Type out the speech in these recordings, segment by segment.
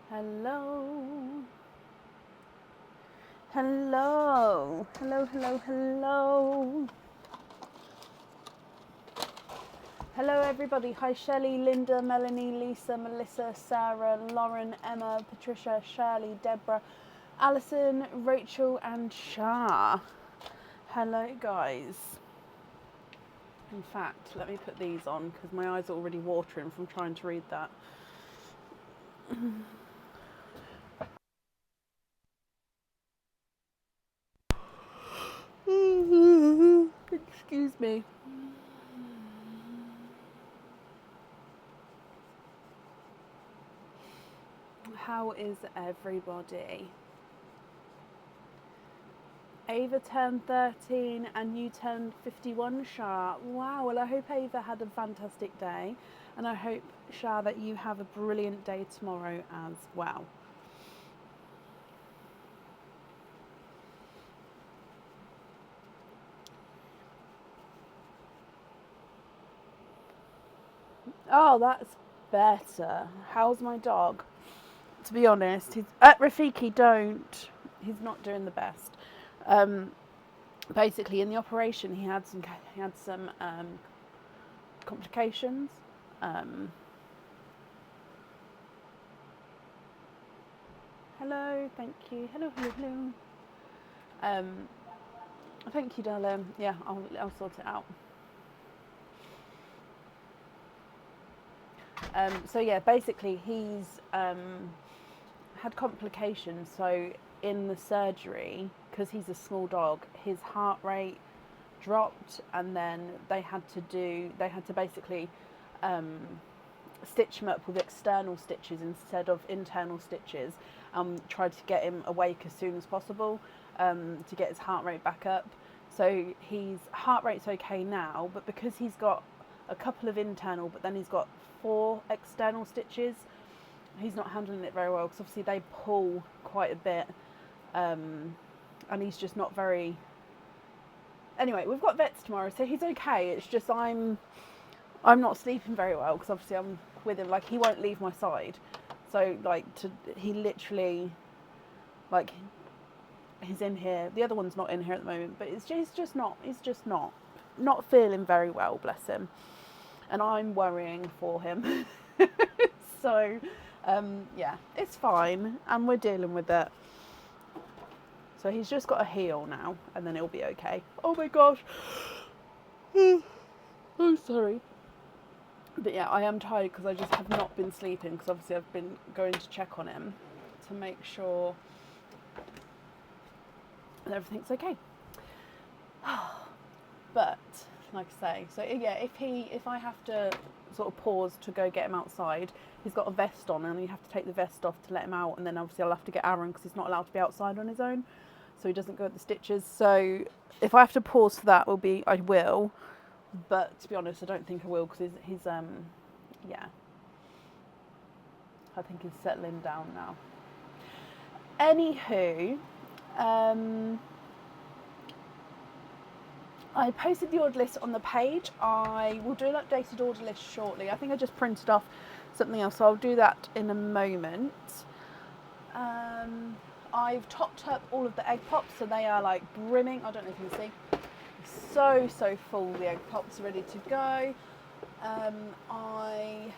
Hello. Hello. Hello, hello, hello. Hello, everybody. Hi, Shelley, Linda, Melanie, Lisa, Melissa, Sarah, Lauren, Emma, Patricia, Shirley, Deborah, Alison, Rachel, and Shah. Hello, guys. In fact, let me put these on because my eyes are already watering from trying to read that. Excuse me. How is everybody? Ava turned 13 and you turned 51, Shah. Wow, well, I hope Ava had a fantastic day, and I hope, Shah, that you have a brilliant day tomorrow as well. Oh, that's better. How's my dog? To be honest, he's Rafiki. Don't. He's not doing the best. Basically, in the operation, he had some complications. Hello, thank you. Hello, hello, hello. Thank you, darling. Yeah, I'll sort it out. So yeah, basically he's had complications. So in the surgery, because he's a small dog, his heart rate dropped, and then they had to basically stitch him up with external stitches instead of internal stitches. Tried to get him awake as soon as possible to get his heart rate back up. So his heart rate's okay now, but because he's got a couple of internal, but then he's got 4 external stitches, he's not handling it very well because obviously they pull quite a bit, and he's just not very. Anyway, we've got vets tomorrow, so he's okay. It's just I'm not sleeping very well because obviously I'm with him. Like, he won't leave my side, so he literally, like, he's in here. The other one's not in here at the moment, but he's just not feeling very well, bless him, and I'm worrying for him. So yeah, it's fine, and we're dealing with it. So he's just got to heal now, and then it'll be okay. Oh my gosh. Oh, sorry. But yeah, I am tired because I just have not been sleeping, because obviously I've been going to check on him to make sure that everything's okay. But like I say, so yeah, if I have to sort of pause to go get him outside, he's got a vest on, and you have to take the vest off to let him out, and then obviously I'll have to get Aaron because he's not allowed to be outside on his own, so he doesn't go at the stitches. So if I have to pause for that, I will. But to be honest, I don't think I will, because he's yeah, I think he's settling down now. Anywho, I posted the order list on the page. I will do an updated order list shortly. I think I just printed off something else, so I'll do that in a moment. I've topped up all of the egg pops, so they are like brimming. I don't know if you can see. So full. The egg pops are ready to go. I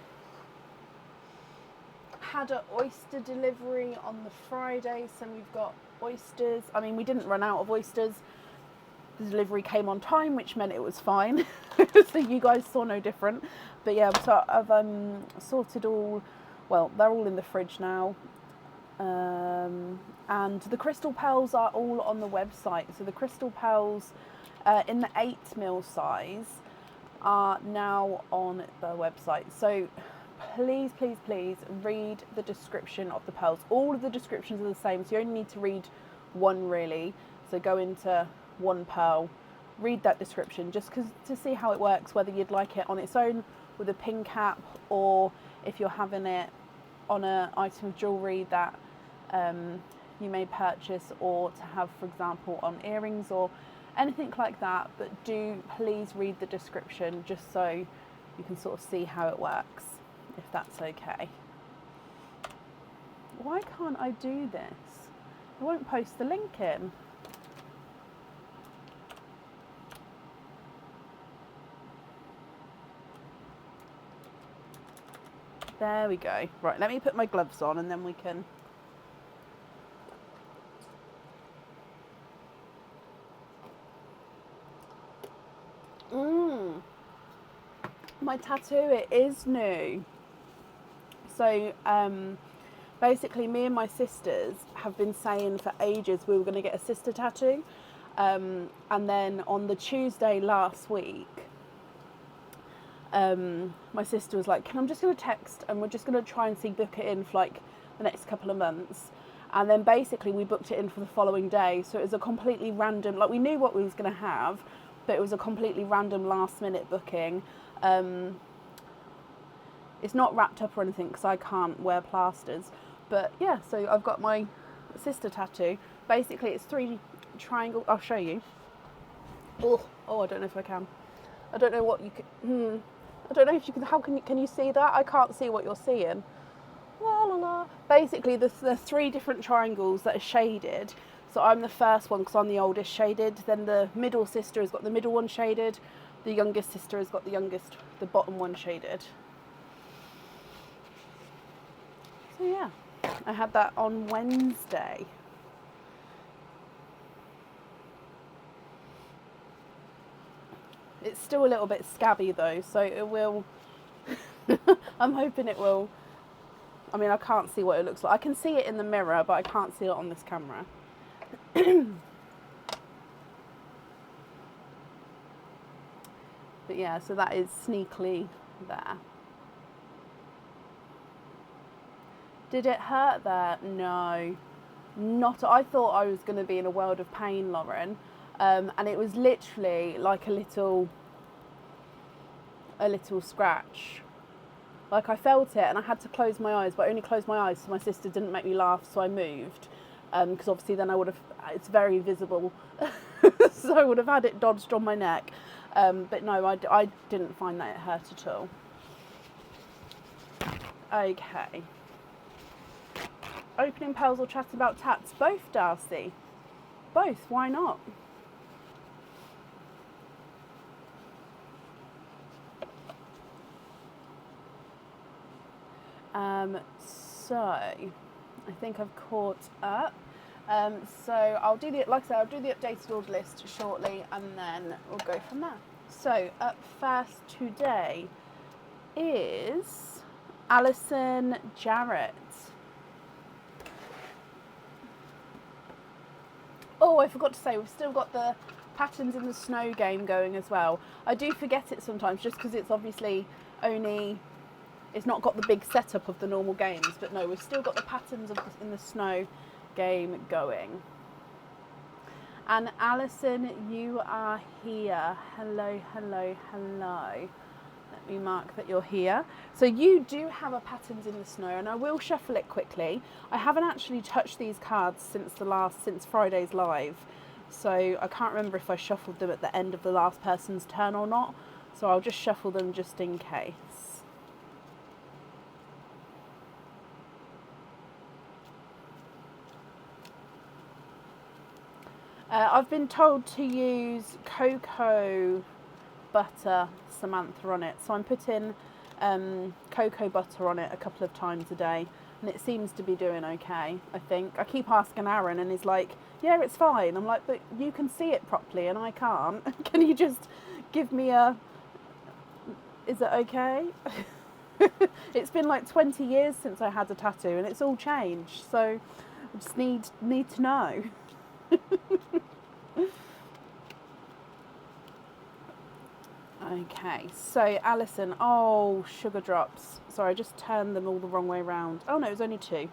had an oyster delivery on the Friday, so we've got oysters. I mean, we didn't run out of oysters. The delivery came on time, which meant it was fine. So you guys saw no different. But yeah, so I've sorted all. Well, they're all in the fridge now. And the crystal pearls are all on the website. So the crystal pearls in the 8mm size are now on the website. So please read the description of the pearls. All of the descriptions are the same, so you only need to read one, really. So go into one pearl, read that description just to see how it works, whether you'd like it on its own with a pin cap, or if you're having it on an item of jewellery that you may purchase, or to have, for example, on earrings or anything like that. But do please read the description just so you can sort of see how it works, if that's okay. Why can't I do this? It won't post the link in. There we go. Right, let me put my gloves on and then we can... My tattoo, it is new. So, basically me and my sisters have been saying for ages we were going to get a sister tattoo. And then on the Tuesday last week, my sister was like, I'm just going to text and we're just going to try and book it in for like the next couple of months. And then basically we booked it in for the following day. So it was a completely random, like we knew what we was going to have, but it was a completely random last minute booking. It's not wrapped up or anything because I can't wear plasters. But yeah, so I've got my sister tattoo. Basically it's 3 triangle, I'll show you. Oh, I don't know if I can. I don't know what you can, I don't know if you can, can you see that? I can't see what you're seeing. La la la. Basically there's 3 different triangles that are shaded. So I'm the first one because I'm the oldest shaded. Then the middle sister has got the middle one shaded. The youngest sister has got the bottom one shaded. So yeah, I had that on Wednesday. It's still a little bit scabby though, so it will, I'm hoping it will, I mean I can't see what it looks like. I can see it in the mirror, but I can't see it on this camera. But yeah, so that is sneakily there. Did it hurt there? No, not. I thought I was going to be in a world of pain, Lauren, and it was literally like a little scratch. Like I felt it, and I had to close my eyes, but I only closed my eyes so my sister didn't make me laugh. So I moved, because obviously then I would have. It's very visible, so I would have had it dodged on my neck. But no, I didn't find that it hurt at all. Okay. Opening pearls or chat about tats? Both, Darcy. Both, why not? So, I think I've caught up. So I'll do the, like I said, I'll do the updated order list shortly and then we'll go from there. So up first today is Alison Jarrett. Oh, I forgot to say, we've still got the Patterns in the Snow game going as well. I do forget it sometimes just because it's obviously only, it's not got the big setup of the normal games, but no, we've still got the Patterns in the Snow game going. And Alison, you are here. Hello, hello, hello. Let me mark that you're here. So you do have a Patterns in the Snow, and I will shuffle it quickly. I haven't actually touched these cards since Friday's live, so I can't remember if I shuffled them at the end of the last person's turn or not. So I'll just shuffle them just in case. I've been told to use cocoa butter Samantha on it, so I'm putting cocoa butter on it a couple of times a day, and it seems to be doing okay. I think I keep asking Aaron and he's like, yeah, it's fine. I'm like, but you can see it properly and I can't. Can you just give me a, is it okay? It's been like 20 years since I had a tattoo and it's all changed, so I just need to know. Okay, so Alison, oh, sugar drops. Sorry, I just turned them all the wrong way around. Oh no, it was only 2.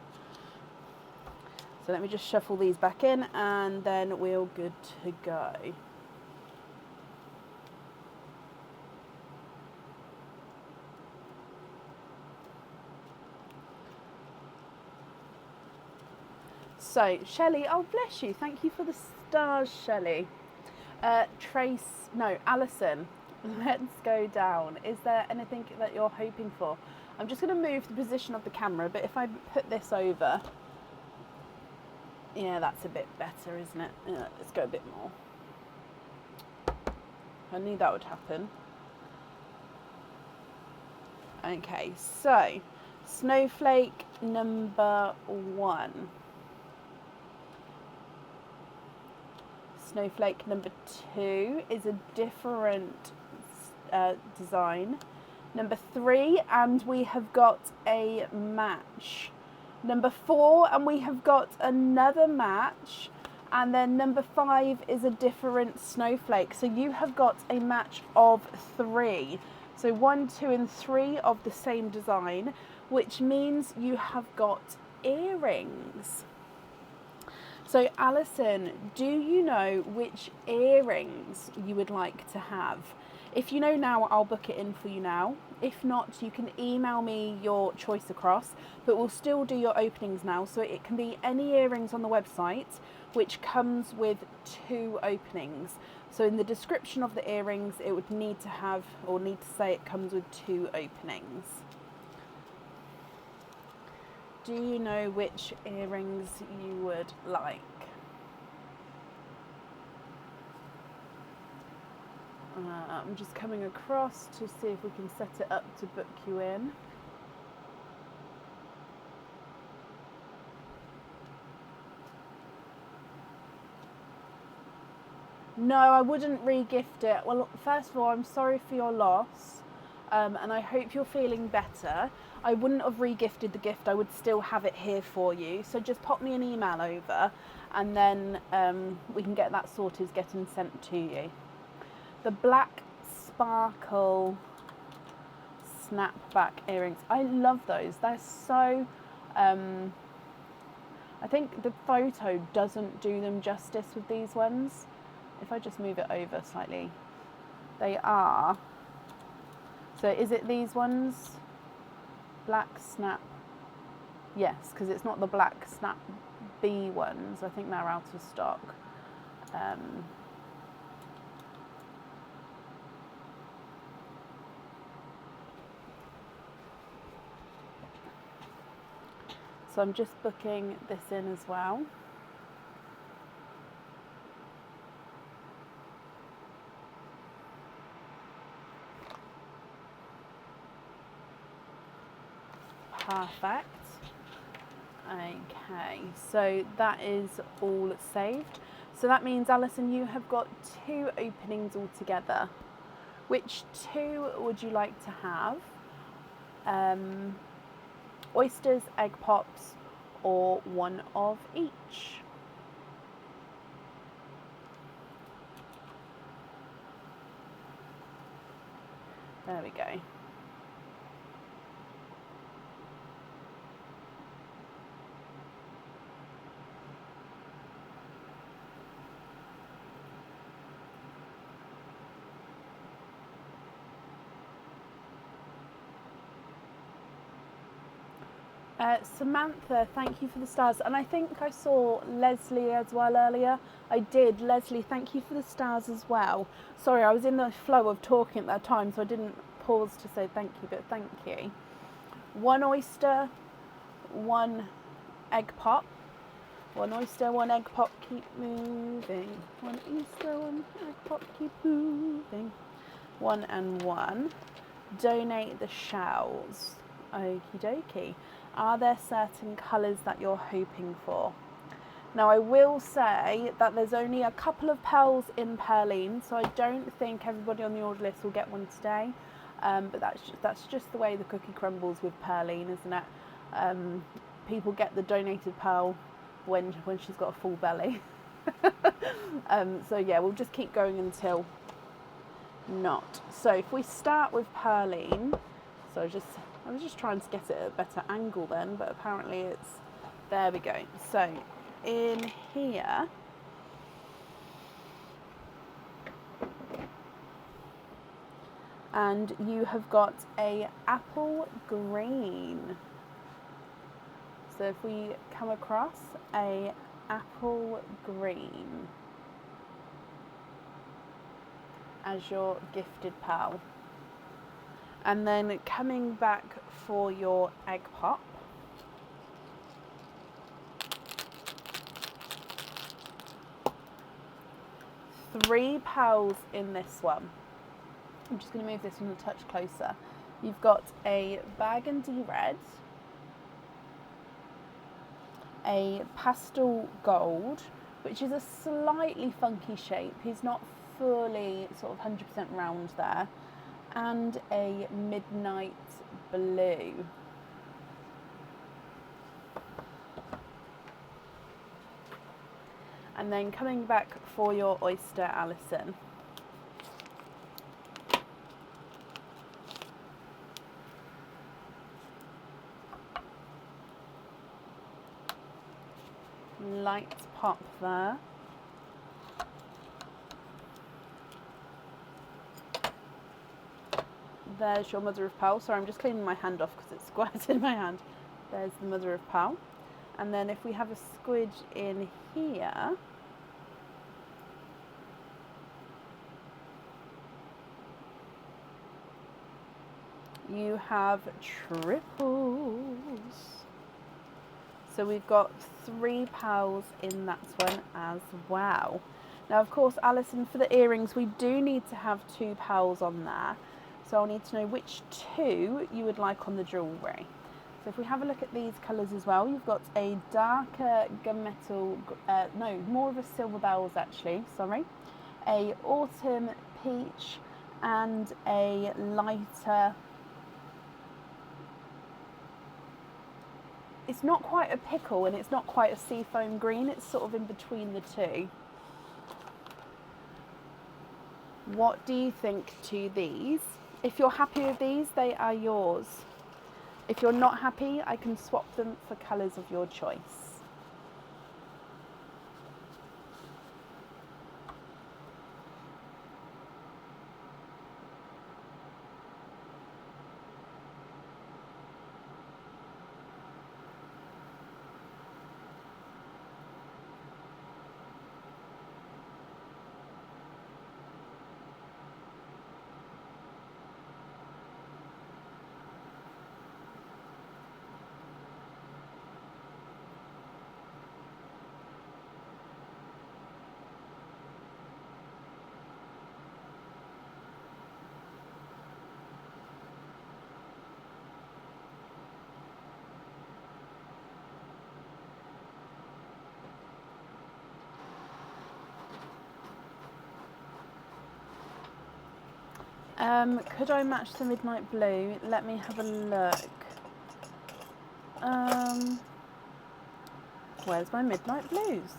So let me just shuffle these back in and then we're all good to go. So, Shelley, oh bless you, thank you for the stars, Shelley. Alison, let's go down. Is there anything that you're hoping for? I'm just going to move the position of the camera, but if I put this over, yeah, that's a bit better, isn't it? Yeah, let's go a bit more. I knew that would happen. Okay, so snowflake number 1. Snowflake number 2 is a different design. Number 3, and we have got a match. Number 4, and we have got another match. And then number 5 is a different snowflake. So you have got a match of 3. So 1, 2, and 3 of the same design, which means you have got earrings. So Alison, do you know which earrings you would like to have? If you know now, I'll book it in for you now. If not, you can email me your choice across, but we'll still do your openings now. So it can be any earrings on the website, which comes with 2 openings. So in the description of the earrings, it would need to have, or need to say it comes with 2 openings. Do you know which earrings you would like? I'm just coming across to see if we can set it up to book you in. No, I wouldn't re-gift it. Well, first of all, I'm sorry for your loss, and I hope you're feeling better. I wouldn't have re-gifted the gift. I would still have it here for you. So just pop me an email over, and then we can get that sorted, getting sent to you. The black sparkle snapback earrings. I love those. They're so... I think the photo doesn't do them justice with these ones. If I just move it over slightly. They are... So is it these ones? Black snap. Yes, because it's not the black snap B ones. I think they're out of stock. So I'm just booking this in as well. Perfect. Okay, so that is all saved. So that means, Alison, you have got 2 openings altogether. Which 2 would you like to have? Oysters, egg pops, or 1 of each? There we go. Samantha, thank you for the stars. And I think I saw Leslie as well earlier. I did. Leslie, thank you for the stars as well. Sorry, I was in the flow of talking at that time, so I didn't pause to say thank you, but thank you. 1 oyster, 1 egg pop. 1 oyster, 1 egg pop, keep moving. 1 oyster, 1 egg pop, keep moving. 1 and 1. Donate the shells. Okie dokie. Are there certain colours that you're hoping for? Now I will say that there's only a couple of pearls in Perline, so I don't think everybody on the order list will get one today. But that's just the way the cookie crumbles with Perline, isn't it? People get the donated pearl when she's got a full belly. So yeah, we'll just keep going until not. So if we start with Perline, so I was just trying to get it at a better angle then, but apparently it's, there we go. So in here, and you have got a apple green. So if we come across a apple green as your gifted pearl. And then coming back for your egg pop. Three pearls in this one. I'm just going to move this one a touch closer. You've got a burgundy red, a pastel gold, which is a slightly funky shape. He's not fully sort of 100% round there, and a midnight blue. And then coming back for your oyster, Alison. Light pop there. There's your mother of pearl. Sorry, I'm just cleaning my hand off because it's squirted in my hand. There's the mother of pearl. And then if we have a squid in here, you have triples. So we've got 3 pearls in that one as well. Now, of course, Alison, for the earrings, we do need to have 2 pearls on there. So I'll need to know which 2 you would like on the jewellery. So if we have a look at these colours as well, you've got a darker gunmetal, no, more of a silver bells actually, sorry. A autumn peach and a lighter, it's not quite a pickle and it's not quite a seafoam green, it's sort of in between the two. What do you think to these? If you're happy with these, they are yours. If you're not happy, I can swap them for colours of your choice. Could I match the midnight blue? Let me have a look. Where's my midnight blues?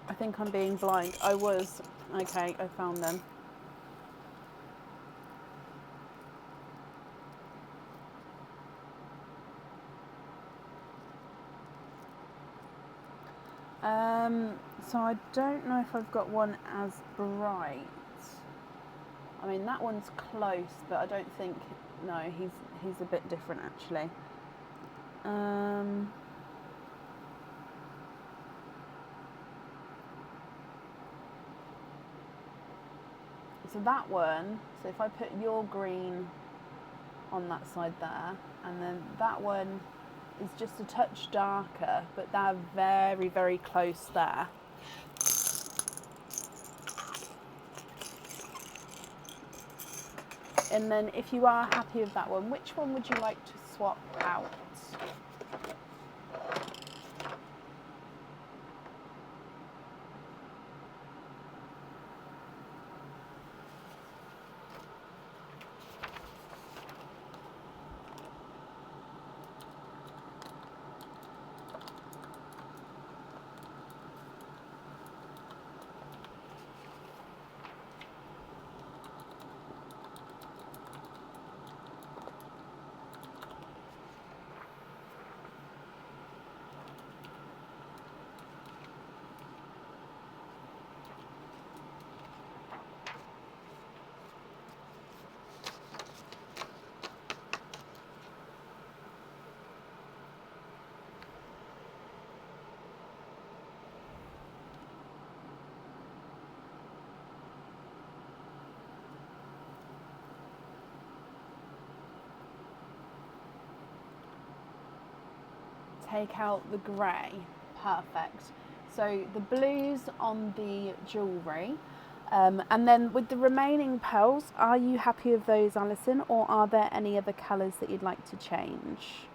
I think I'm being blind. I was. Okay, I found them. So I don't know if I've got one as bright. I mean, that one's close, but I don't think, no, he's a bit different actually. So that one, so if I put your green on that side there, and then that one is just a touch darker, but they're very, very close there. And then if you are happy with that one, which one would you like to swap out? take out the grey. Perfect. So the blues on the jewellery. And then with the remaining pearls, are you happy with those, Alison, or are there any other colours that you'd like to change?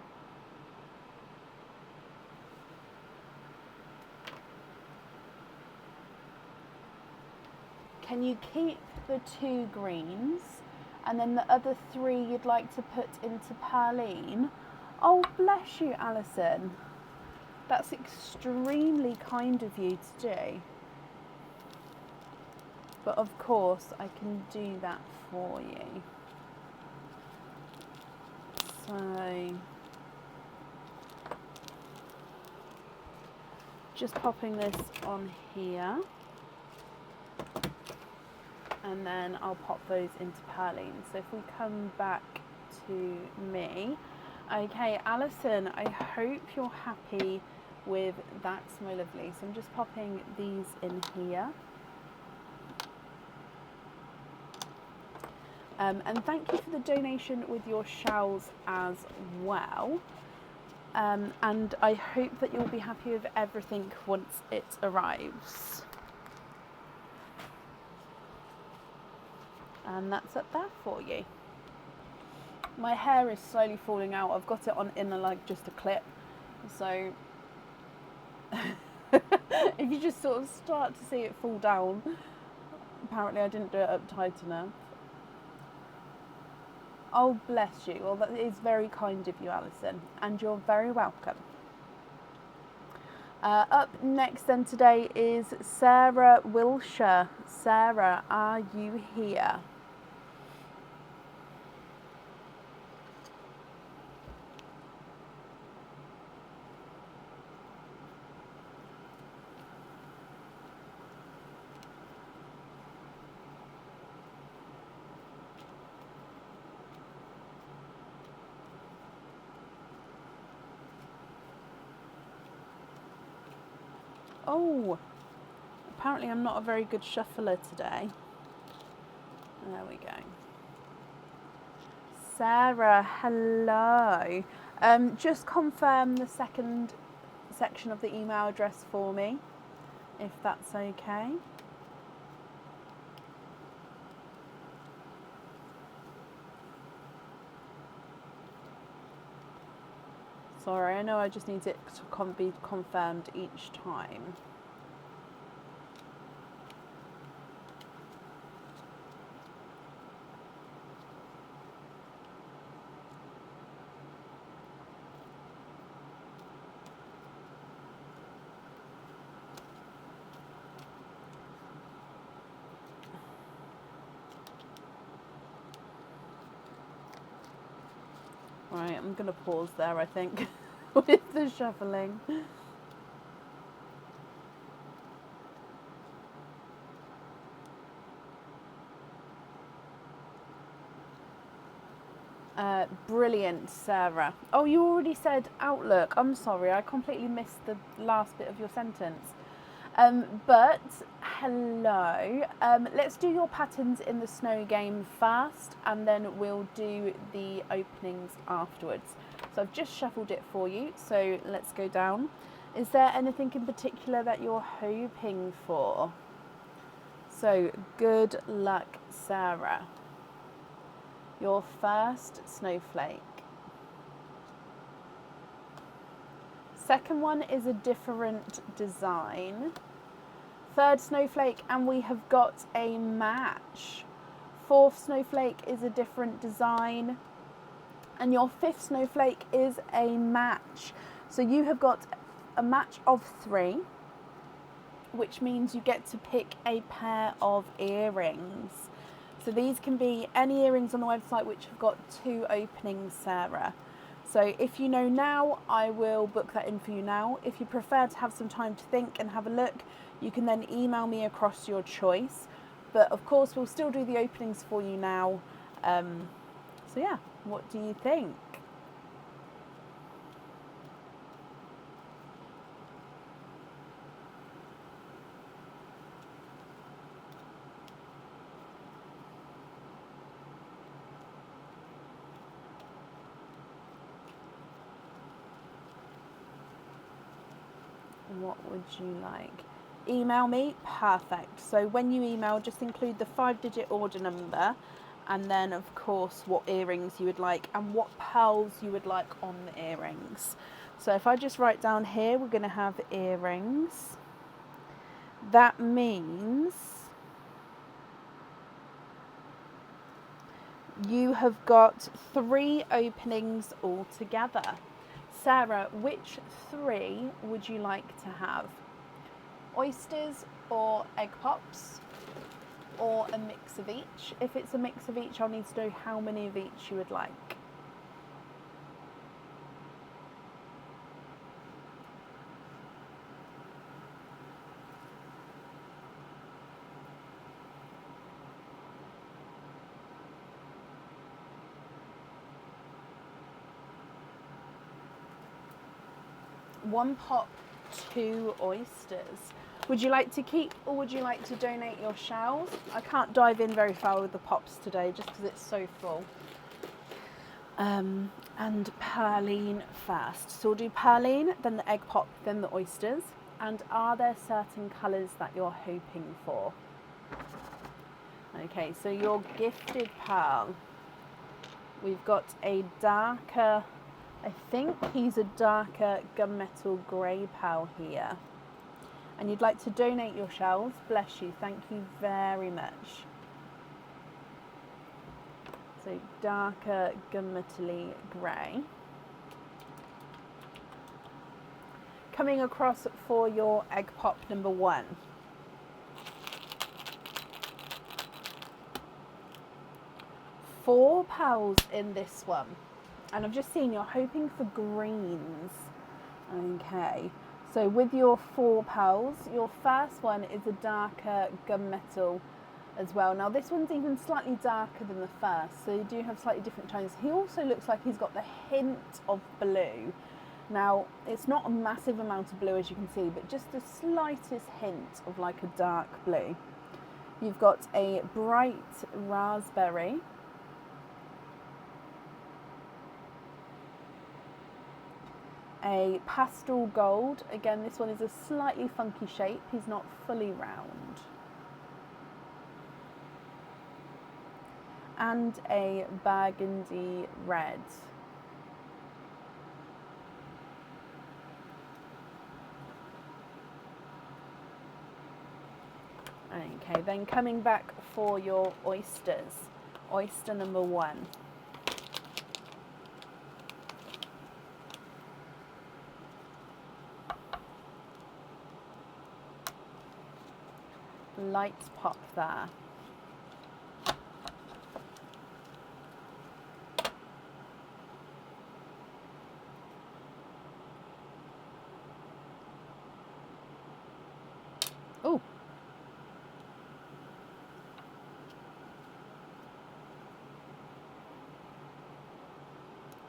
Can you keep the 2 greens and then the other 3 you'd like to put into Pearline? Oh, bless you, Alison. That's extremely kind of you to do. But of course, I can do that for you. So, just popping this on here. And then I'll pop those into Pearline. So if we come back to me. Okay, Alison, I hope you're happy with that, my lovely. So I'm just popping these in here. And thank you for the donation with your shells as well. And I hope that you'll be happy with everything once it arrives. And that's up there for you. My hair is slowly falling out. I've got it on in just a clip. So if you just sort of start to see it fall down, apparently I didn't do it up tight enough. Oh, bless you. Well, that is very kind of you, Alison, and you're very welcome. Up next then today is Sarah Wilshire. Sarah, are you here? Oh, apparently I'm not a very good shuffler today. There we go. Sarah, hello. Just confirm the second section of the email address for me, if that's okay. Sorry, I know I just need it to be confirmed each time. Right, I'm going to pause there, I think, with the shuffling. Brilliant, Sarah. Oh, you already said Outlook. I'm sorry, I completely missed the last bit of your sentence. But hello. Let's do your patterns in the snow game first, and then we'll do the openings afterwards. So I've just shuffled it for you, so let's go down. Is there anything in particular that you're hoping for? So good luck, Sarah. Your first snowflake. Second one is a different design. Third snowflake, and we have got a match. Fourth snowflake is a different design. And your fifth snowflake is a match. So you have got a match of 3, which means you get to pick a pair of earrings. So these can be any earrings on the website which have got 2 openings, Sarah. So if you know now, I will book that in for you now. If you prefer to have some time to think and have a look, you can then email me across your choice. But of course, we'll still do the openings for you now. So yeah, what do you think? What would you like? Email me? Perfect. So when you email, just include the 5-digit order number, and then of course what earrings you would like and what pearls you would like on the earrings. So if I just write down here, we're going to have earrings. That means you have got 3 openings altogether. Sarah, which 3 would you like to have? Oysters or egg pops, or a mix of each? If it's a mix of each, I'll need to know how many of each you would like. One pop, 2 oysters. Would you like to keep or would you like to donate your shells? I can't dive in very far with the pops today just because it's so full. And Perline first. So we'll do Perline, then the egg pop, then the oysters. And are there certain colours that you're hoping for? Okay, so your gifted pearl. We've got a darker, I think he's a darker gunmetal grey pearl here. And you'd like to donate your shells. Bless you, thank you very much. So darker gunmetally grey. Coming across for your egg pop number 1. Four pearls in this one. And I've just seen you're hoping for greens. Okay, so with your 4 pearls, your first one is a darker gunmetal as well. Now this one's even slightly darker than the first, so you do have slightly different tones. He also looks like he's got the hint of blue. Now it's not a massive amount of blue as you can see, but just the slightest hint of like a dark blue. You've got a bright raspberry, a pastel gold. Again, this one is a slightly funky shape. He's not fully round. And a burgundy red. Okay, then coming back for your oysters. Oyster number 1. Light pop there. Oh.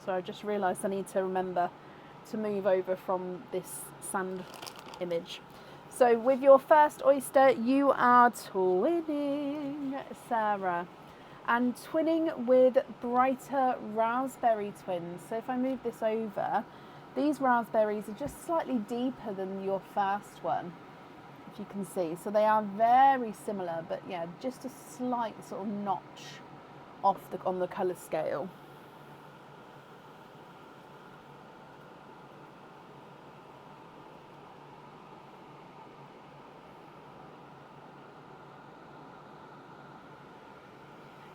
So I just realised I need to remember to move over from this sand image. So with your first oyster, you are twinning, Sarah. And twinning with brighter raspberry twins. So if I move this over, these raspberries are just slightly deeper than your first one, if you can see. So they are very similar, but yeah, just a slight sort of notch off on the colour scale.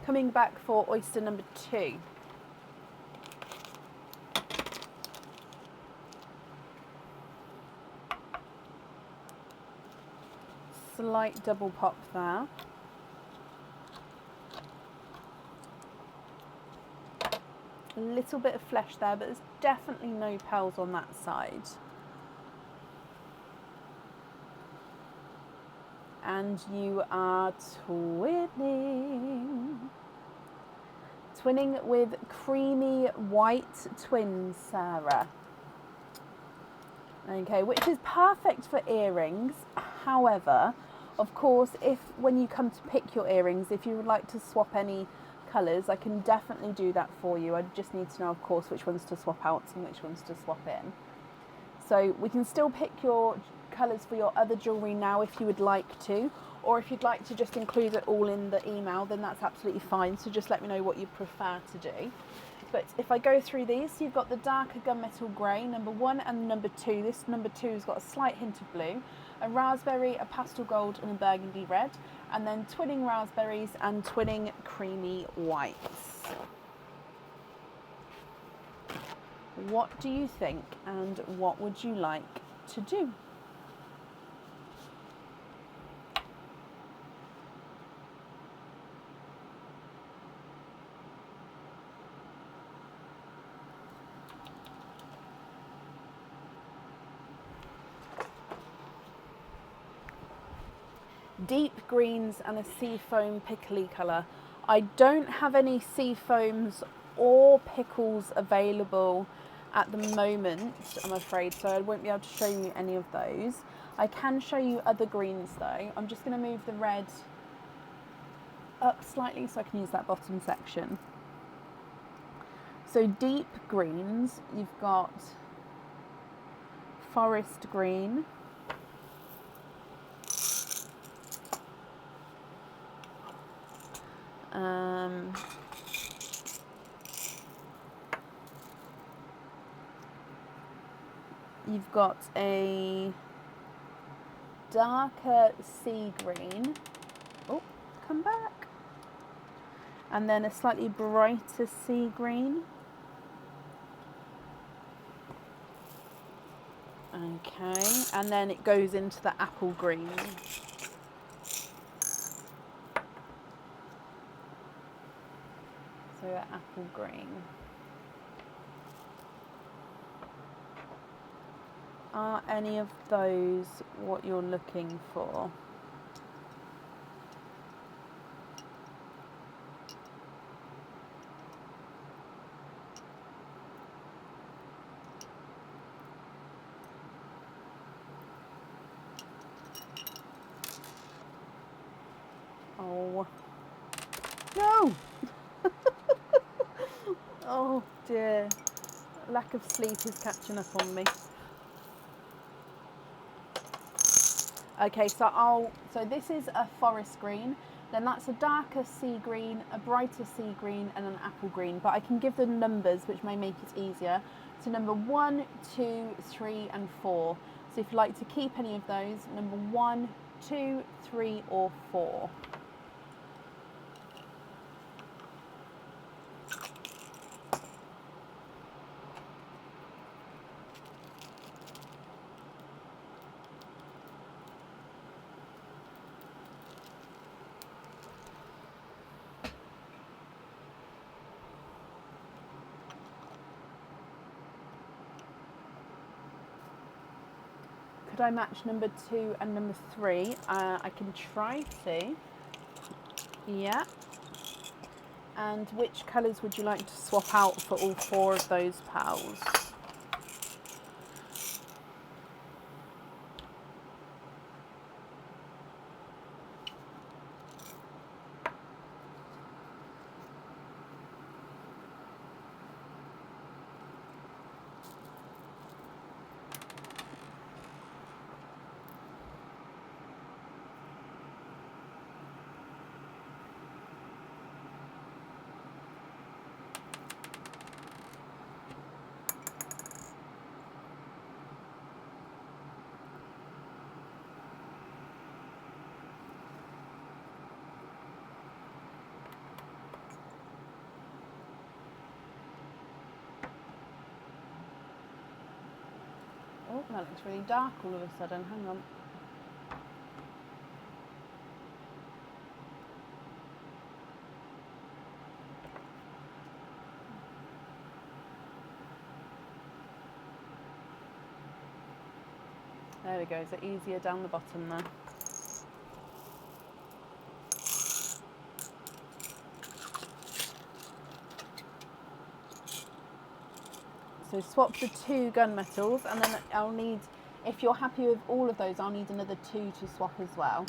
Coming back for oyster number 2. Slight double pop there. A little bit of flesh there, but there's definitely no pearls on that side. And you are twinning. Twinning with creamy white twins, Sarah. Okay, which is perfect for earrings. However, of course, when you come to pick your earrings, if you would like to swap any colours, I can definitely do that for you. I just need to know, of course, which ones to swap out and which ones to swap in. So we can still pick your colours for your other jewellery now if you would like to, or if you'd like to just include it all in the email, then that's absolutely fine. So just let me know what you prefer to do. But if I go through these, you've got the darker gunmetal grey, number 1 and number 2. This number 2 has got a slight hint of blue, a raspberry, a pastel gold and a burgundy red, and then twinning raspberries and twinning creamy whites. What do you think, and what would you like to do? Deep greens and a seafoam pickly colour. I don't have any seafoams or pickles available at the moment, I'm afraid, so I won't be able to show you any of those. I can show you other greens though. I'm just going to move the red up slightly so I can use that bottom section. So deep greens, you've got forest green, you've got a darker sea green, oh, come back, and then a slightly brighter sea green. Okay, and then it goes into the apple green. So apple green. Are any of those what you're looking for? Oh, no! Oh dear, lack of sleep is catching up on me. Okay, so this is a forest green, then that's a darker sea green, a brighter sea green and an apple green, but I can give the numbers which may make it easier. So number 1, 2, 3 and 4. So if you'd like to keep any of those, number 1, 2, 3 or 4. Could I match number 2 and number 3? I can try to. Yeah. And which colours would you like to swap out for all 4 of those pearls? Oh, that looks really dark all of a sudden. Hang on. There we go. Is it easier down the bottom there? So swap the 2 gunmetals, and then I'll need, if you're happy with all of those, I'll need another 2 to swap as well.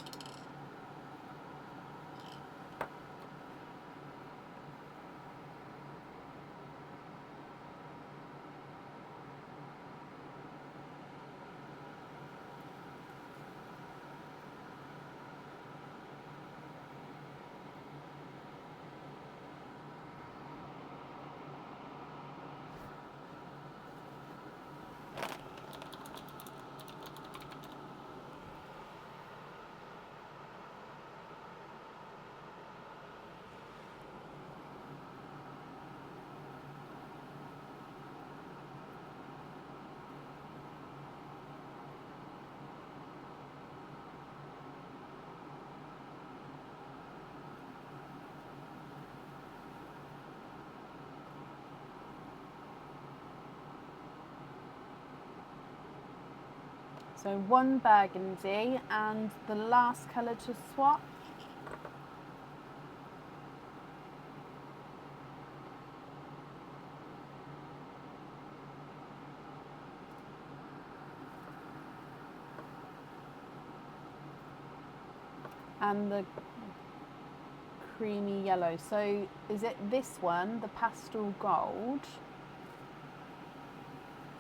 So one burgundy, and the last colour to swap. And the creamy yellow. So is it this one, the pastel gold?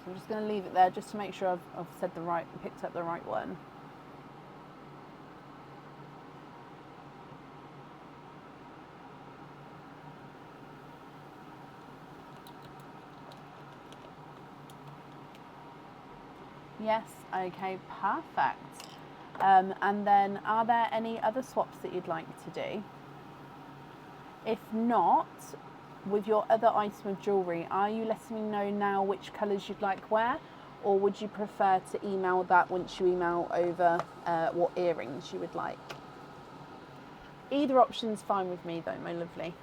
So I'm just going to leave it there just to make sure I've said the right, picked up the right one. Yes, okay, perfect. And then are there any other swaps that you'd like to do? If not, with your other item of jewellery, are you letting me know now which colours you'd like wear, or would you prefer to email that once you email over what earrings you would like? Either option's fine with me though, my lovely.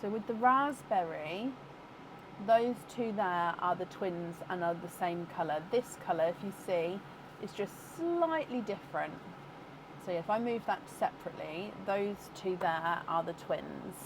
So with the raspberry, those two there are the twins and are the same colour. This colour, if you see, is just slightly different. So if I move that separately, those two there are the twins.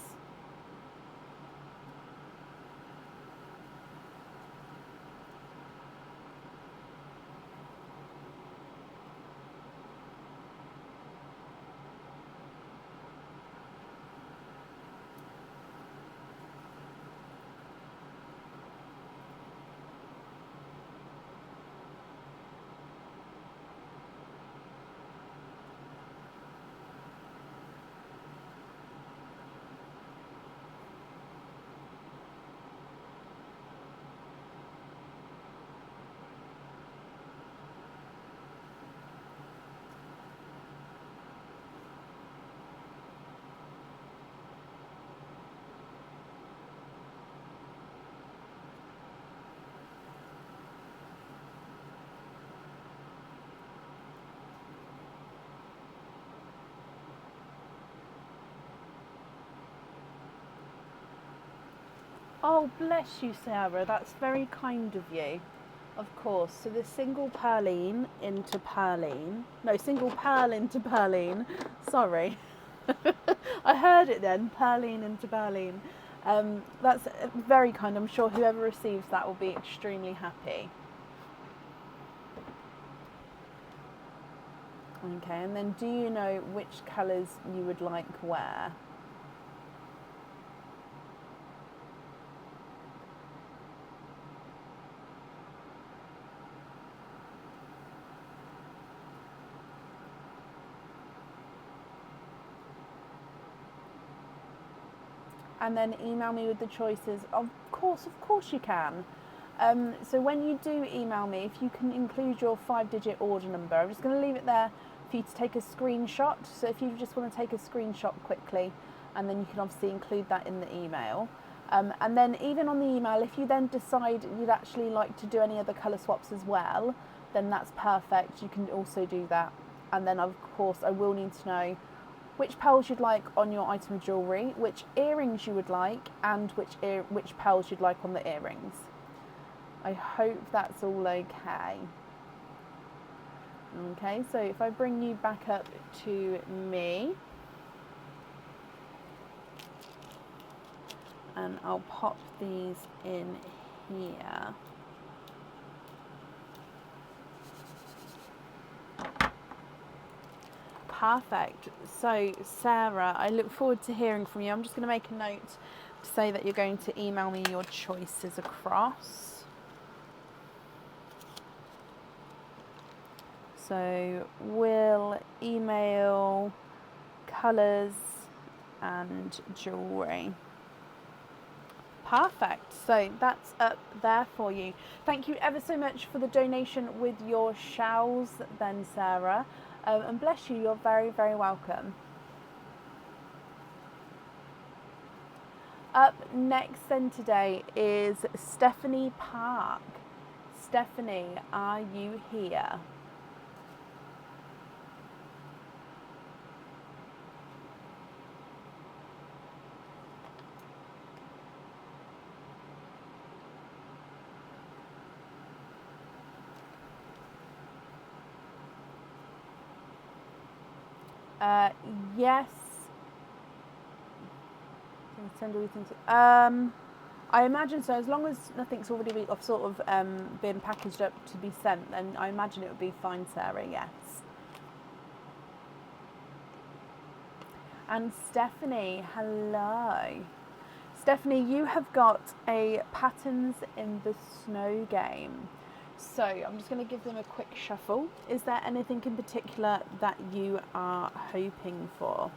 Oh, bless you, Sarah. That's very kind of you. Of course. So the single pearline into pearline. No, single pearl into pearline. Sorry. I heard it then. Pearline into pearline. That's very kind. I'm sure whoever receives that will be extremely happy. Okay, and then do you know which colours you would like where? And then email me with the choices. Of course you can. So when you do email me, if you can include your 5-digit order number, I'm just going to leave it there for you to take a screenshot. So if you just want to take a screenshot quickly, and then you can obviously include that in the email. And then even on the email, if you then decide you'd actually like to do any other colour swaps as well, then that's perfect. You can also do that. And then of course I will need to know which pearls you'd like on your item of jewellery, which earrings you would like, and which pearls you'd like on the earrings. I hope that's all okay. Okay, so if I bring you back up to me, and I'll pop these in here. Perfect. So, Sarah, I look forward to hearing from you. I'm just going to make a note to say that you're going to email me your choices across. So, we'll email colours and jewellery. Perfect. So that's up there for you. Thank you ever so much for the donation with your shells then, Sarah. And bless you, you're very, very welcome. Up next then today is Stephanie Park. Stephanie, are you here? Yes. Send all these things. I imagine so. As long as nothing's already been packaged up to be sent, then I imagine it would be fine, Sarah. Yes. And Stephanie, hello. Stephanie, you have got a Patterns in the Snow game. So I'm just going to give them a quick shuffle. Is there anything in particular that you are hoping for?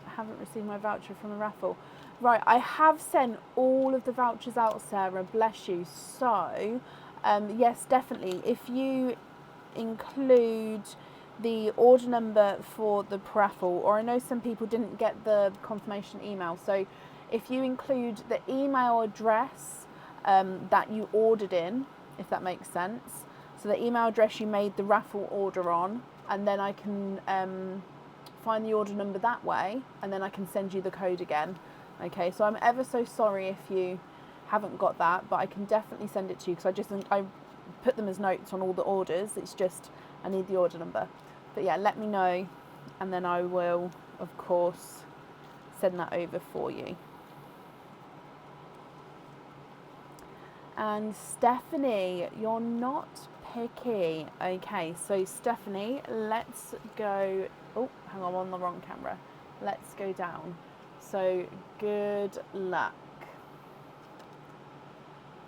I haven't received my voucher from the raffle. Right, I have sent all of the vouchers out, Sarah, bless you. So, yes, definitely. If you include the order number for the raffle, or I know some people didn't get the confirmation email, so if you include the email address that you ordered in, if that makes sense, so the email address you made the raffle order on, and then I can find the order number that way, and then I can send you the code again. Okay, so I'm ever so sorry if you haven't got that, but I can definitely send it to you, because I put them as notes on all the orders. It's just I need the order number. But yeah, let me know, and then I will, of course, send that over for you. And Stephanie, you're not picky. Okay, so Stephanie, let's go. Oh, hang on, I'm on the wrong camera. Let's go down. So good luck.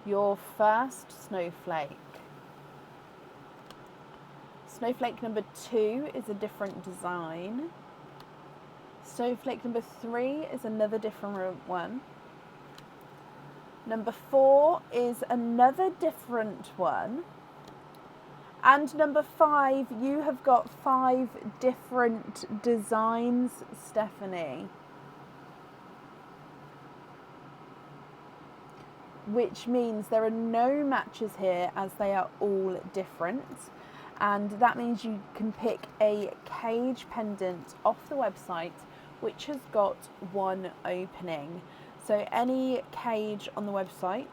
Your first snowflake. Snowflake number 2 is a different design. Snowflake number 3 is another different one. Number 4 is another different one. And number 5, you have got 5 different designs, Stephanie. Which means there are no matches here, as they are all different. And that means you can pick a cage pendant off the website which has got one opening. So any cage on the website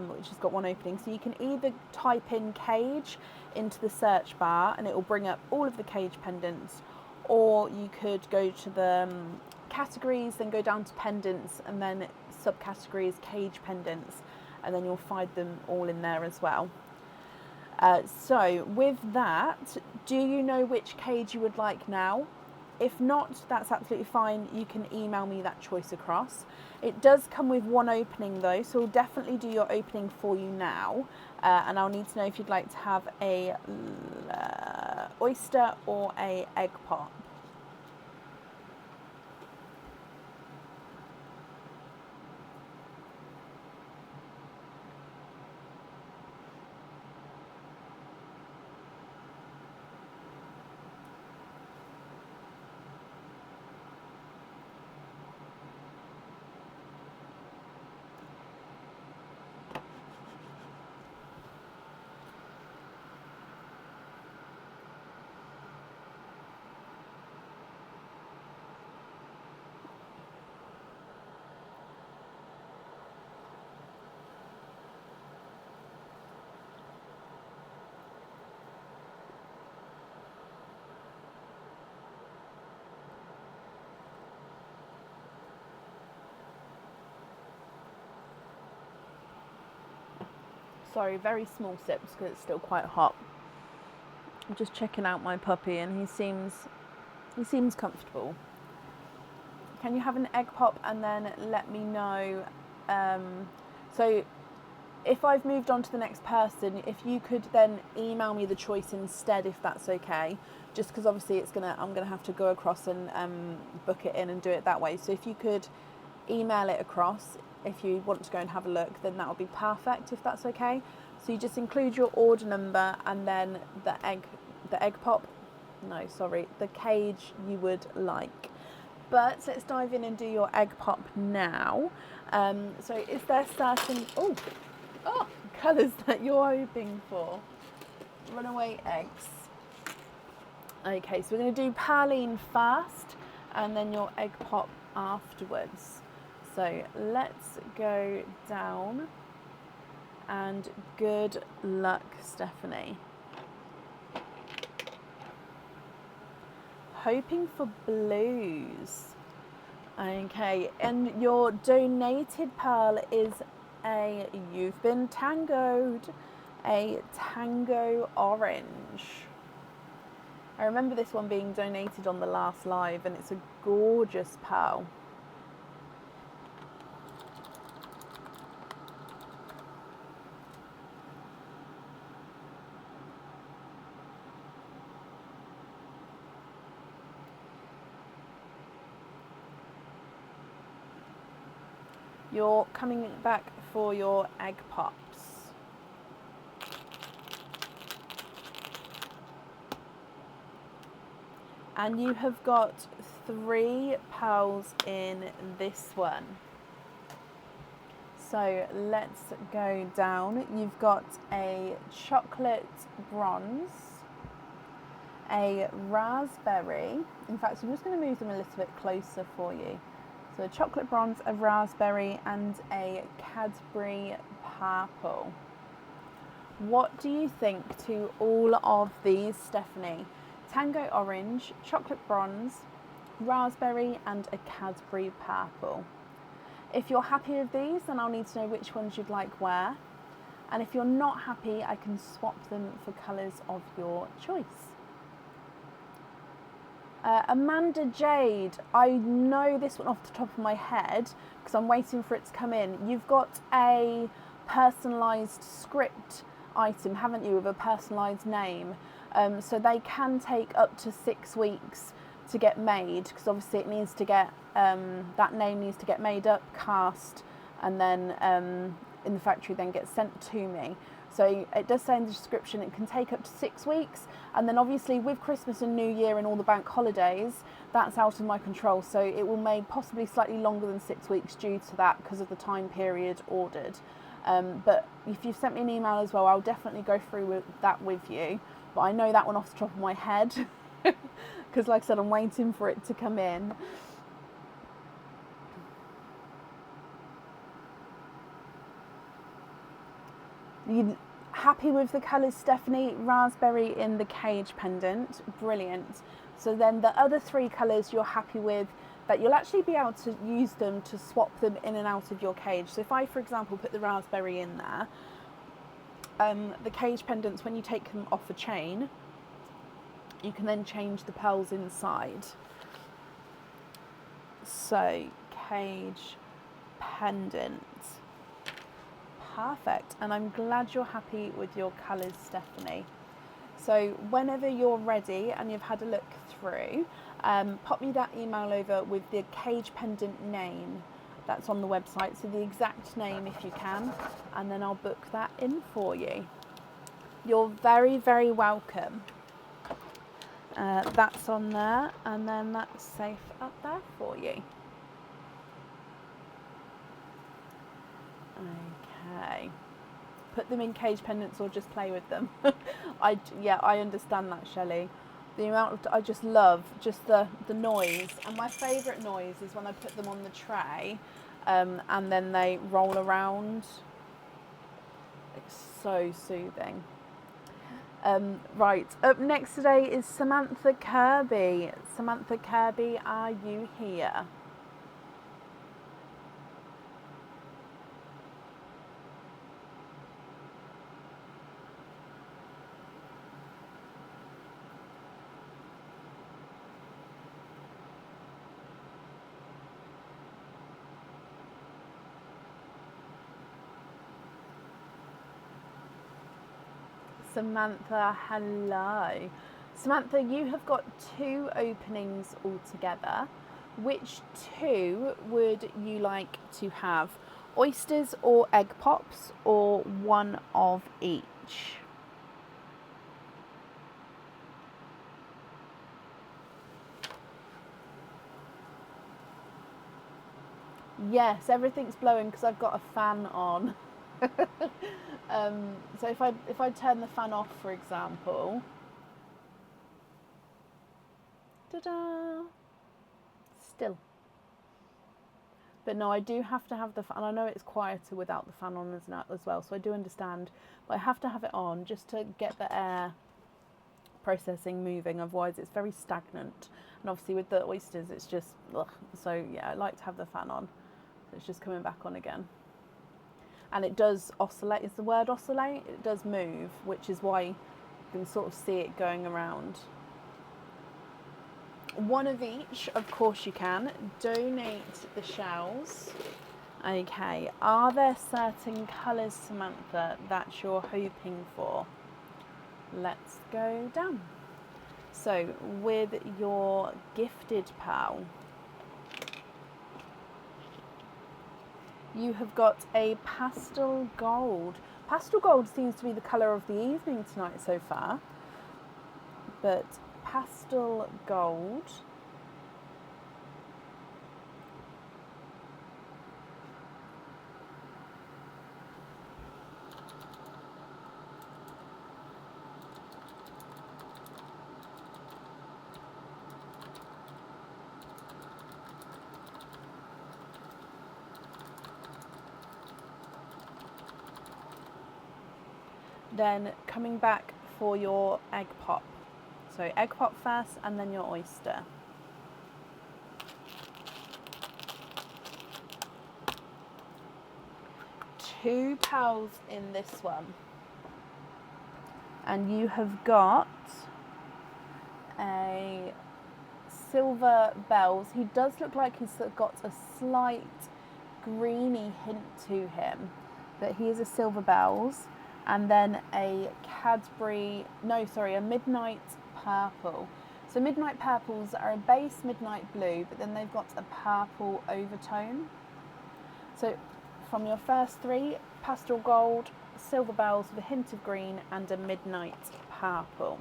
which has got one opening, so you can either type in cage into the search bar and it will bring up all of the cage pendants, or you could go to the categories, then go down to pendants, and then subcategories cage pendants, and then you'll find them all in there as well. So with that, do you know which cage you would like now? If not, that's absolutely fine. You can email me that choice across. It does come with one opening though, so we'll definitely do your opening for you now. And I'll need to know if you'd like to have a oyster or a egg pop. Sorry, very small sips because it's still quite hot. I'm just checking out my puppy and he seems comfortable. Can you have an egg pop and then let me know? So if I've moved on to the next person, if you could then email me the choice instead, if that's okay. Just because obviously I'm gonna have to go across and book it in and do it that way. So if you could email it across. If you want to go and have a look, then that would be perfect, if that's okay. So you just include your order number and then the cage you would like. But let's dive in and do your egg pop now. So is there certain colours that you're hoping for? Runaway eggs. Okay, so we're going to do Perline first and then your egg pop afterwards. So let's go down, and good luck, Stephanie. Hoping for blues. Okay, and your donated pearl is you've been tangoed, a tango orange. I remember this one being donated on the last live, and it's a gorgeous pearl. You're coming back for your egg pops. And you have got 3 pearls in this one. So let's go down. You've got a chocolate bronze, a raspberry. In fact, I'm just going to move them a little bit closer for you. So a chocolate bronze, a raspberry, and a Cadbury purple. What do you think to all of these, Stephanie? Tango orange, chocolate bronze, raspberry, and a Cadbury purple. If you're happy with these, then I'll need to know which ones you'd like where. And if you're not happy, I can swap them for colours of your choice. Amanda Jade, I know this one off the top of my head because I'm waiting for it to come in. You've got a personalised script item, haven't you, with a personalised name? So they can take up to 6 weeks to get made, because obviously it needs to get, that name needs to get made up, cast, and then in the factory then gets sent to me. So it does say in the description it can take up to 6 weeks, and then obviously with Christmas and New Year and all the bank holidays, that's out of my control. So it will make possibly slightly longer than 6 weeks due to that because of the time period ordered. But if you've sent me an email as well, I'll definitely go through that with you. But I know that one off the top of my head because like I said, I'm waiting for it to come in. You happy with the colours, Stephanie? Raspberry in the cage pendant, brilliant. So then the other 3 colours you're happy with, that you'll actually be able to use them to swap them in and out of your cage. So if I, for example, put the raspberry in there, the cage pendants, when you take them off a chain, you can then change the pearls inside. So cage pendant. Perfect, and I'm glad you're happy with your colours, Stephanie. So whenever you're ready and you've had a look through, pop me that email over with the cage pendant name that's on the website, so the exact name if you can, and then I'll book that in for you. You're very, very welcome. That's on there, and then that's safe up there for you. Okay. Put them in cage pendants or just play with them. I understand that, Shelley. The amount of, I just love just the noise, and my favourite noise is when I put them on the tray and then they roll around. It's so soothing. Right, up next today is Samantha Kirby. Samantha Kirby, are you here? Samantha, hello. Samantha, you have got 2 openings altogether. Which two would you like to have? Oysters or egg pops, or one of each? Yes, everything's blowing because I've got a fan on. So if I turn the fan off, for example, ta-da, still. But no, I do have to have the fan. I know it's quieter without the fan on as well, so I do understand. But I have to have it on just to get the air processing moving. Otherwise, it's very stagnant. And obviously, with the oysters, it's just ugh. So yeah, I like to have the fan on. So it's just coming back on again. And it does oscillate. Is the word oscillate? It does move, which is why you can sort of see it going around. One of each, of course you can. Donate the shells. Okay, are there certain colours, Samantha, that you're hoping for? Let's go down. So, with your gifted pal, you have got a pastel gold. Pastel gold seems to be the colour of the evening tonight so far. But pastel gold. Then coming back for your egg pop. So egg pop first and then your oyster. Two pals in this one. And you have got a silver bells. He does look like he's got a slight greeny hint to him, but he is a silver bells. And then a a midnight purple. So midnight purples are a base midnight blue, but then they've got a purple overtone. So from your first three, pastel gold, silver bells with a hint of green, and a midnight purple.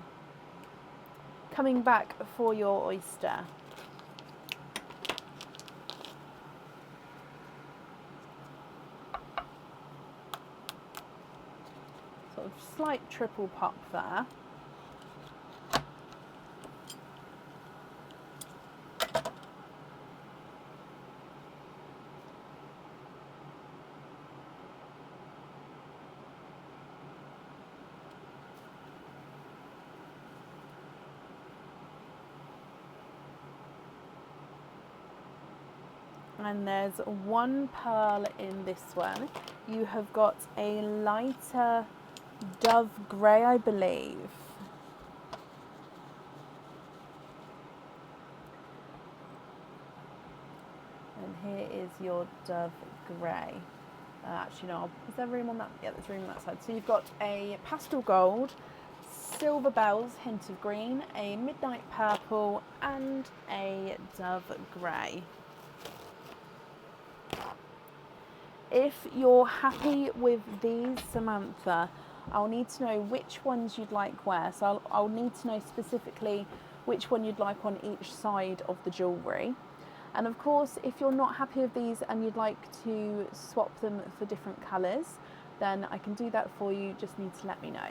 Coming back for your oyster. Sort of slight triple pop there. And there's one pearl in this one. You have got a lighter dove grey, I believe. And here is your dove grey. Actually, no, is there room on that? Yeah, there's room on that side. So you've got a pastel gold, silver bells, hint of green, a midnight purple, and a dove grey. If you're happy with these, Samantha, I'll need to know which ones you'd like where. So I'll need to know specifically which one you'd like on each side of the jewellery. And of course, if you're not happy with these and you'd like to swap them for different colours, then I can do that for you. Just need to let me know.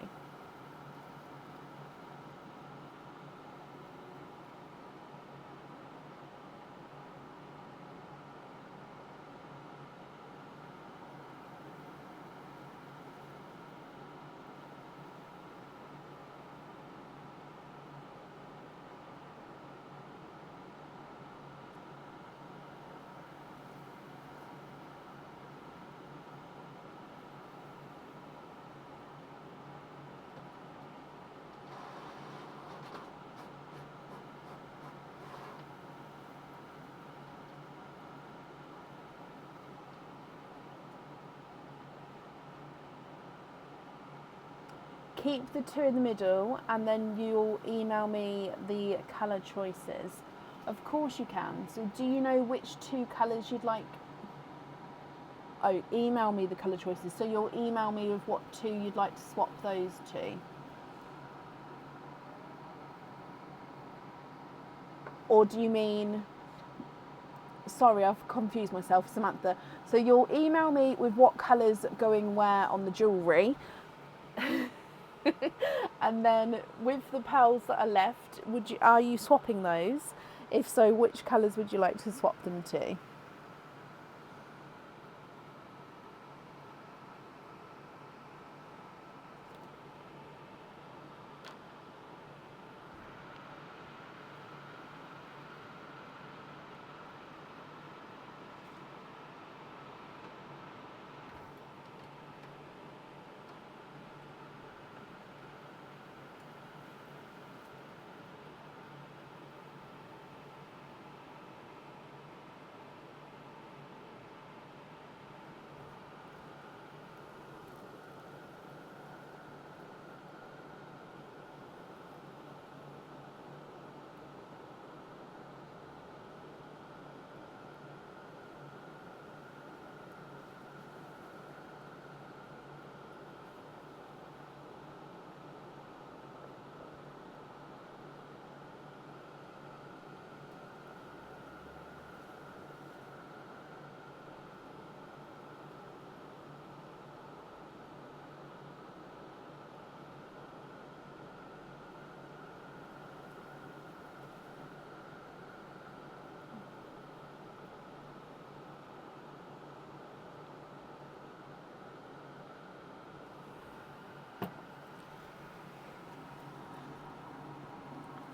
Keep the two in the middle and then you'll email me the colour choices. Of course you can. So do you know which two colours you'd like? Oh, email me the colour choices. So you'll email me with what two you'd like to swap those to? Or do you mean... Sorry, I've confused myself, Samantha. So you'll email me with what colours going where on the jewellery. And then with the pearls that are left, are you swapping those? If so, which colours would you like to swap them to?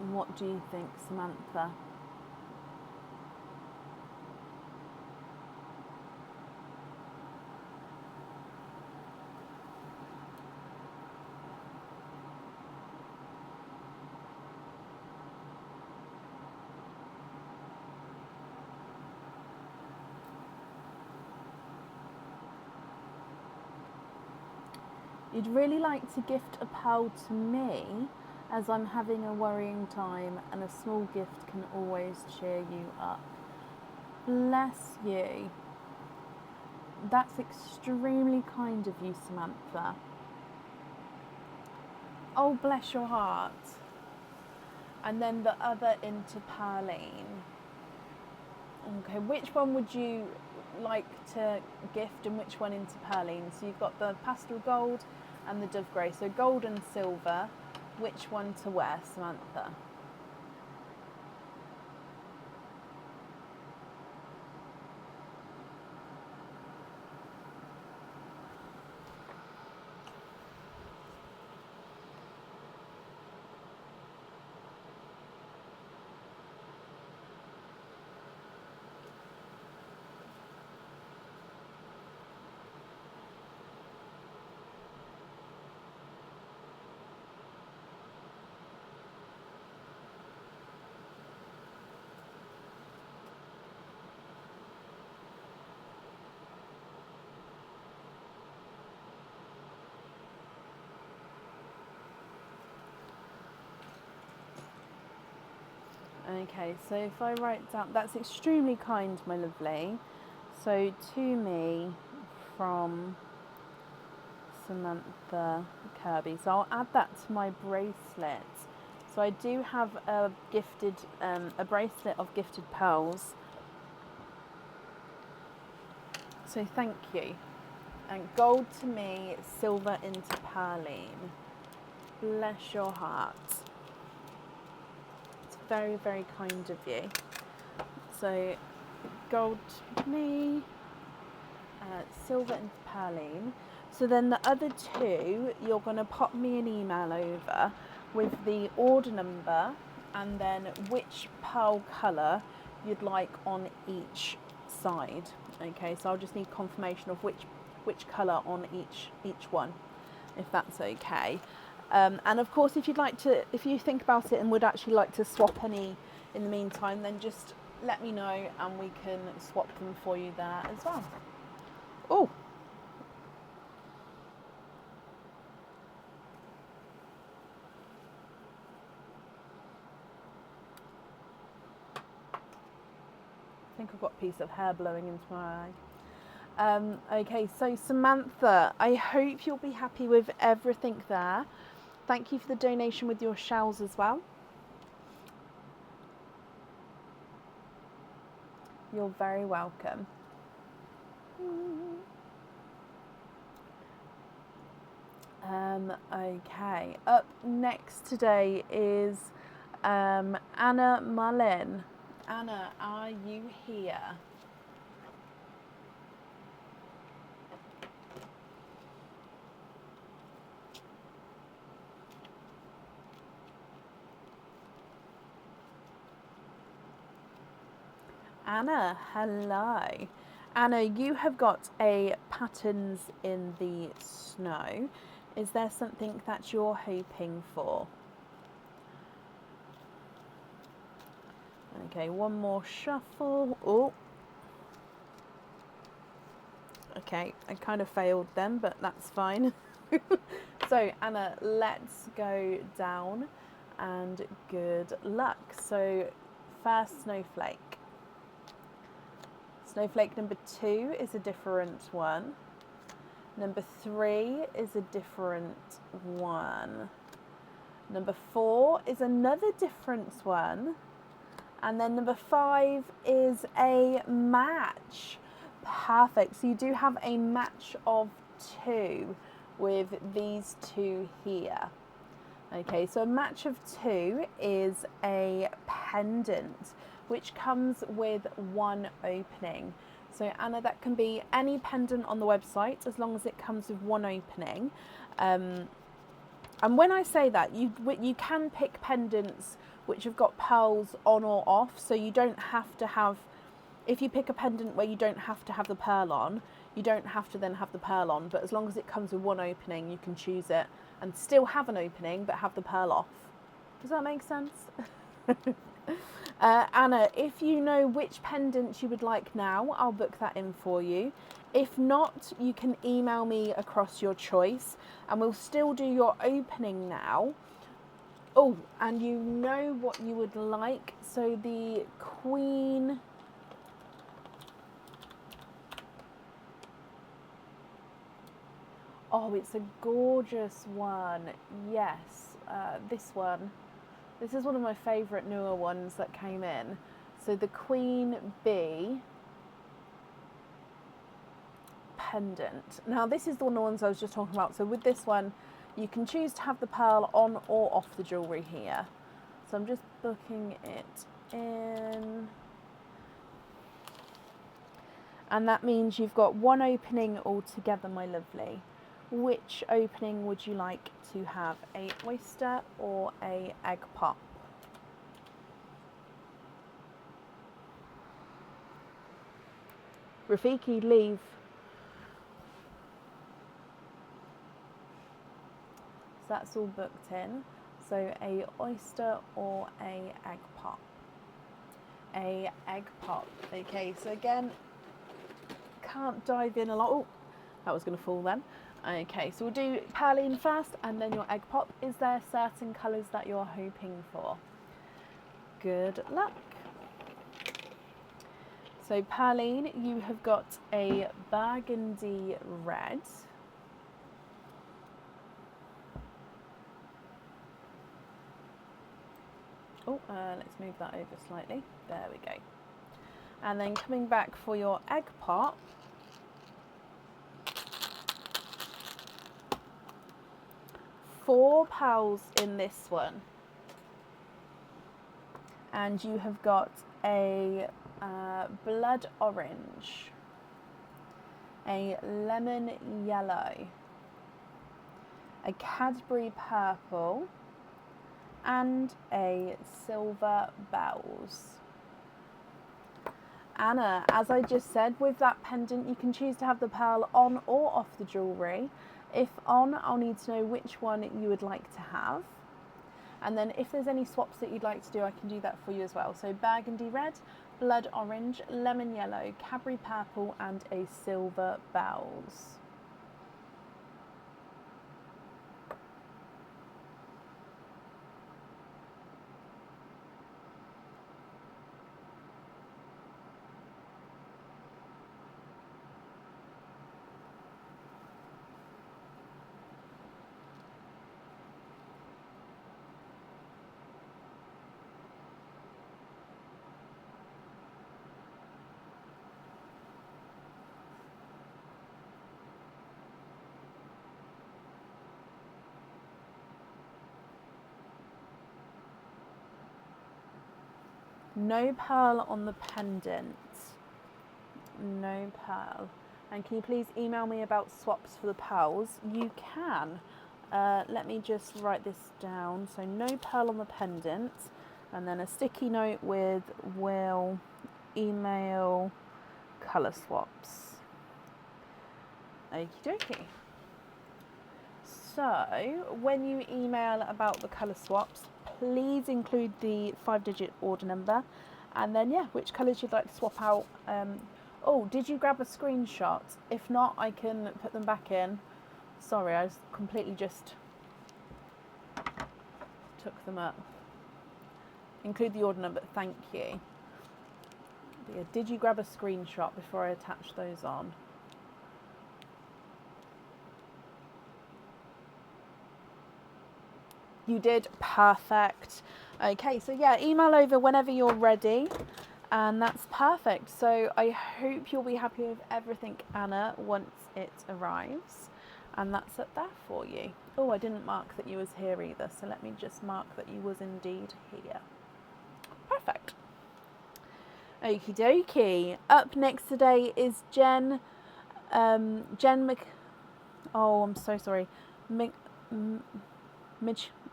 What do you think, Samantha? You'd really like to gift a pearl to me, as I'm having a worrying time, and a small gift can always cheer you up. Bless you. That's extremely kind of you, Samantha. Oh, bless your heart. And then the other into Pearline. Okay, which one would you like to gift and which one into Pearline? So you've got the pastel gold and the dove grey. So gold and silver. Which one to wear, Samantha? Okay, so if I write down, that's extremely kind, my lovely. So to me from Samantha Kirby. So I'll add that to my bracelet. So I do have a gifted, a bracelet of gifted pearls. So thank you. And gold to me, silver into Pearline. Bless your heart. It's very, very kind of you. So gold to me, silver into Pearline. So then the other two, you're going to pop me an email over with the order number and then which pearl colour you'd like on each side. Okay, so I'll just need confirmation of which colour on each one, if that's okay. And of course, if you think about it and would actually like to swap any in the meantime, then just let me know and we can swap them for you there as well. Oh. think I've got a piece of hair blowing into my eye. Okay, so Samantha, I hope you'll be happy with everything there. Thank you for the donation with your shells as well. You're very welcome. Okay, up next today is Anna Mullin. Anna, are you here? Anna, hello. Anna, you have got a patterns in the snow. Is there something that you're hoping for? Okay, one more shuffle. Oh. Okay, I kind of failed then, but that's fine. So, Anna, let's go down and good luck. So, first snowflake. Snowflake number 2 is a different one. Number 3 is a different one. Number 4 is another different one. And then number 5 is a match. Perfect. So you do have a match of 2 with these 2 here. Okay, so a match of 2 is a pendant, which comes with 1 opening. So Anna, that can be any pendant on the website as long as it comes with 1 opening. And when I say that, you can pick pendants which have got pearls on or off, so you don't have to have, if you pick a pendant where you don't have to have the pearl on, you don't have to then have the pearl on, but as long as it comes with 1 opening, you can choose it and still have an opening but have the pearl off. Does that make sense? Anna, if you know which pendant you would like now, I'll book that in for you. If not, you can email me across your choice and we'll still do your opening now. Oh, and you know what you would like. So the Queen... Oh, it's a gorgeous one. Yes, this one. This is one of my favourite newer ones that came in. So the Queen Bee pendant. Now this is one of the ones I was just talking about. So with this one, you can choose to have the pearl on or off the jewellery here. So I'm just booking it in. And that means you've got 1 opening altogether, my lovely. Which opening would you like to have? A oyster or a egg pop? Rafiki, leave. So that's all booked in. So a oyster or a egg pop? A egg pop. Okay, so again, can't dive in a lot. Oh, that was going to fall then. Okay, so we'll do Perline first and then your egg pop. Is there certain colours that you're hoping for? Good luck. So Perline, you have got a burgundy red. Oh, let's move that over slightly. There we go. And then coming back for your egg pop, four pearls in this one, and you have got a blood orange, a lemon yellow, a Cadbury purple, and a silver bells. Anna, as I just said, with that pendant you can choose to have the pearl on or off the jewellery. If on, I'll need to know which one you would like to have. And then if there's any swaps that you'd like to do, I can do that for you as well. So burgundy red, blood orange, lemon yellow, Cadbury purple, and a silver bells. No pearl on the pendant. No pearl. And can you please email me about swaps for the pearls? You can. Let me just write this down. So no pearl on the pendant. And then a sticky note with will email colour swaps. Okie dokie. So when you email about the colour swaps, please include the 5-digit order number. And then, yeah, which colours you'd like to swap out. Oh, did you grab a screenshot? If not, I can put them back in. Sorry, I completely just took them up. Include the order number, thank you. But yeah, did you grab a screenshot before I attach those on? You did, perfect. Okay, so yeah, email over whenever you're ready. And that's perfect. So I hope you'll be happy with everything, Anna, once it arrives. And that's it there for you. Oh, I didn't mark that you was here either. So let me just mark that you was indeed here. Perfect. Okie dokie. Up next today is Jen. Oh, I'm so sorry.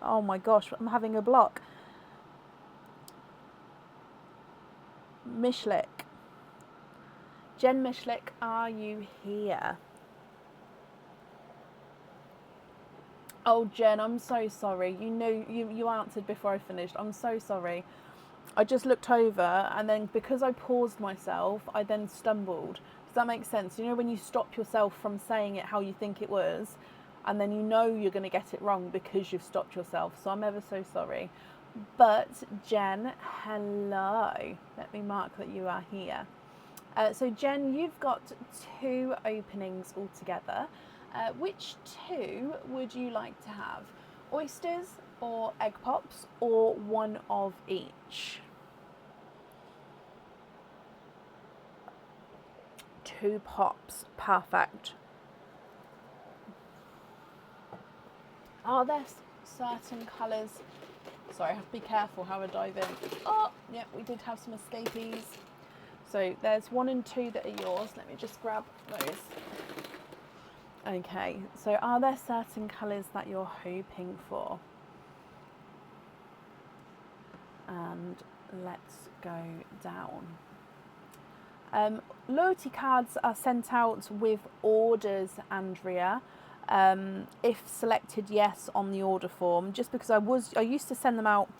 Oh my gosh, I'm having a block. Mishlik. Jen Mishlik, are you here? Oh, Jen, I'm so sorry. You know, you answered before I finished. I'm so sorry. I just looked over and then because I paused myself, I then stumbled. Does that make sense? You know when you stop yourself from saying it how you think it was and then you know you're going to get it wrong because you've stopped yourself. So I'm ever so sorry. But Jen, hello. Let me mark that you are here. So Jen, you've got 2 openings altogether. Which 2 would you like to have? Oysters or egg pops or one of each? 2 pops, perfect. Are there certain colours? Sorry, I have to be careful how I dive in. Oh, yeah, we did have some escapees. So there's 1 and 2 that are yours. Let me just grab those. Okay, so are there certain colours that you're hoping for? And let's go down. Loyalty cards are sent out with orders, Andrea. If selected yes on the order form, just because I used to send them out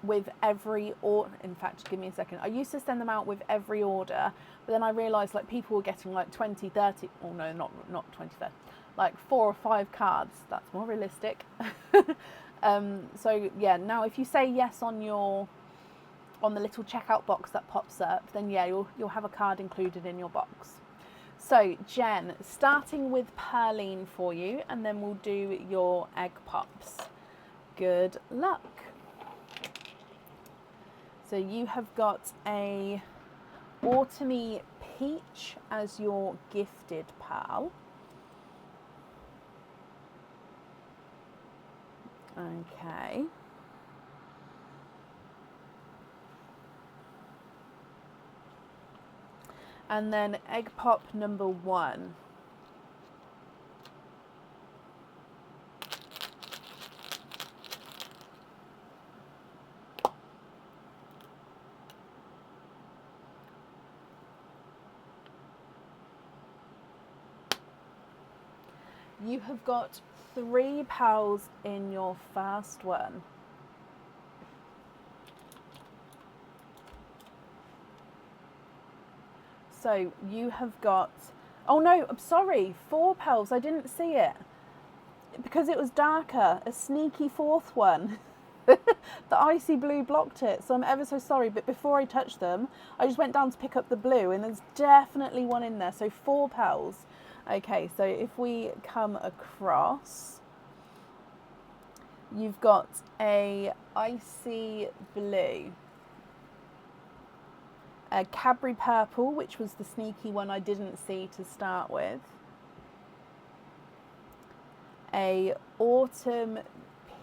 with every order. In fact, give me a second. I used to send them out with every order, but then I realised like people were getting like 20, 30, oh no, not 20, 30, like 4 or 5 cards. That's more realistic. So yeah, now if you say yes on the little checkout box that pops up, then yeah, you'll have a card included in your box. So Jen, starting with Pearline for you, and then we'll do your egg pops. Good luck. So you have got a Autumny Peach as your gifted pearl. Okay. And then egg pop number 1. You have got 3 pearls in your first one. So you have got, oh no, I'm sorry, 4 pearls. I didn't see it because it was darker. A sneaky 4th one. The icy blue blocked it, so I'm ever so sorry. But before I touched them, I just went down to pick up the blue, and there's definitely one in there. So 4 pearls. Okay, so if we come across, you've got a icy blue, a Cadbury purple, which was the sneaky one I didn't see to start with, a autumn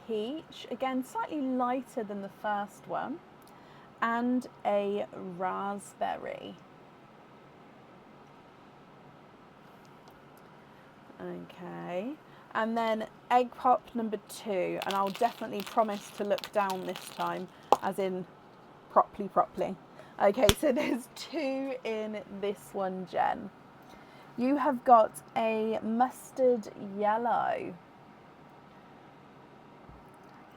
peach, again slightly lighter than the first one, and a raspberry. Okay, and then egg pop number 2, and I'll definitely promise to look down this time, as in properly. Okay, so there's 2 in this one, Jen. You have got a mustard yellow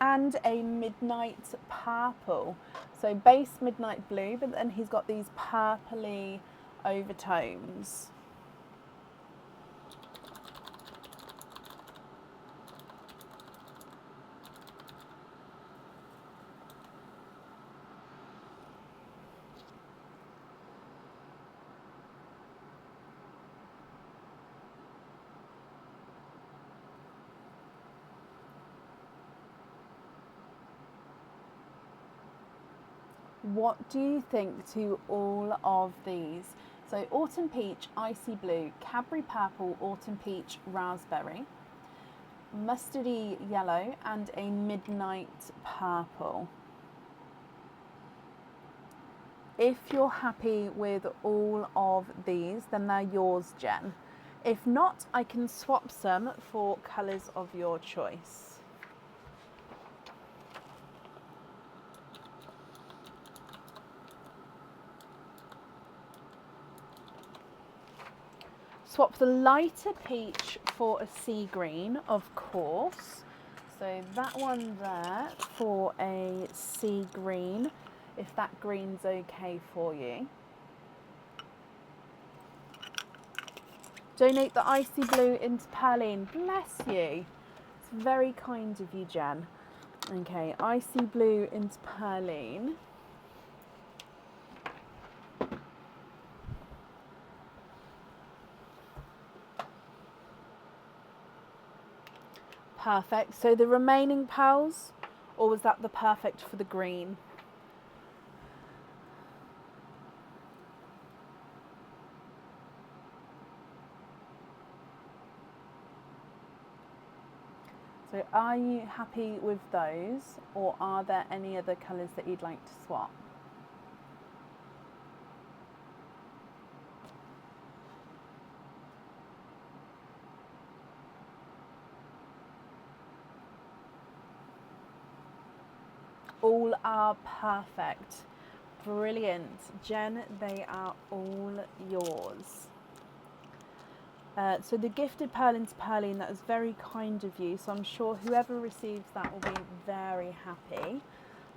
and a midnight purple. So base midnight blue, but then he's got these purpley overtones. What do you think to all of these? So autumn peach, icy blue, Cadbury purple, autumn peach, raspberry, mustardy yellow, and a midnight purple. If you're happy with all of these, then they're yours, Jen. If not, I can swap some for colours of your choice. Swap the lighter peach for a sea green, of course. So that one there for a sea green, if that green's okay for you. Donate the icy blue into Perline. Bless you. It's very kind of you, Jen. Okay, icy blue into Perline. Perfect. So the remaining pearls, or was that the perfect for the green? So are you happy with those, or are there any other colours that you'd like to swap? All are perfect. Brilliant. Jen, they are all yours. So the gifted Perline to Perline, that was very kind of you. So I'm sure whoever receives that will be very happy.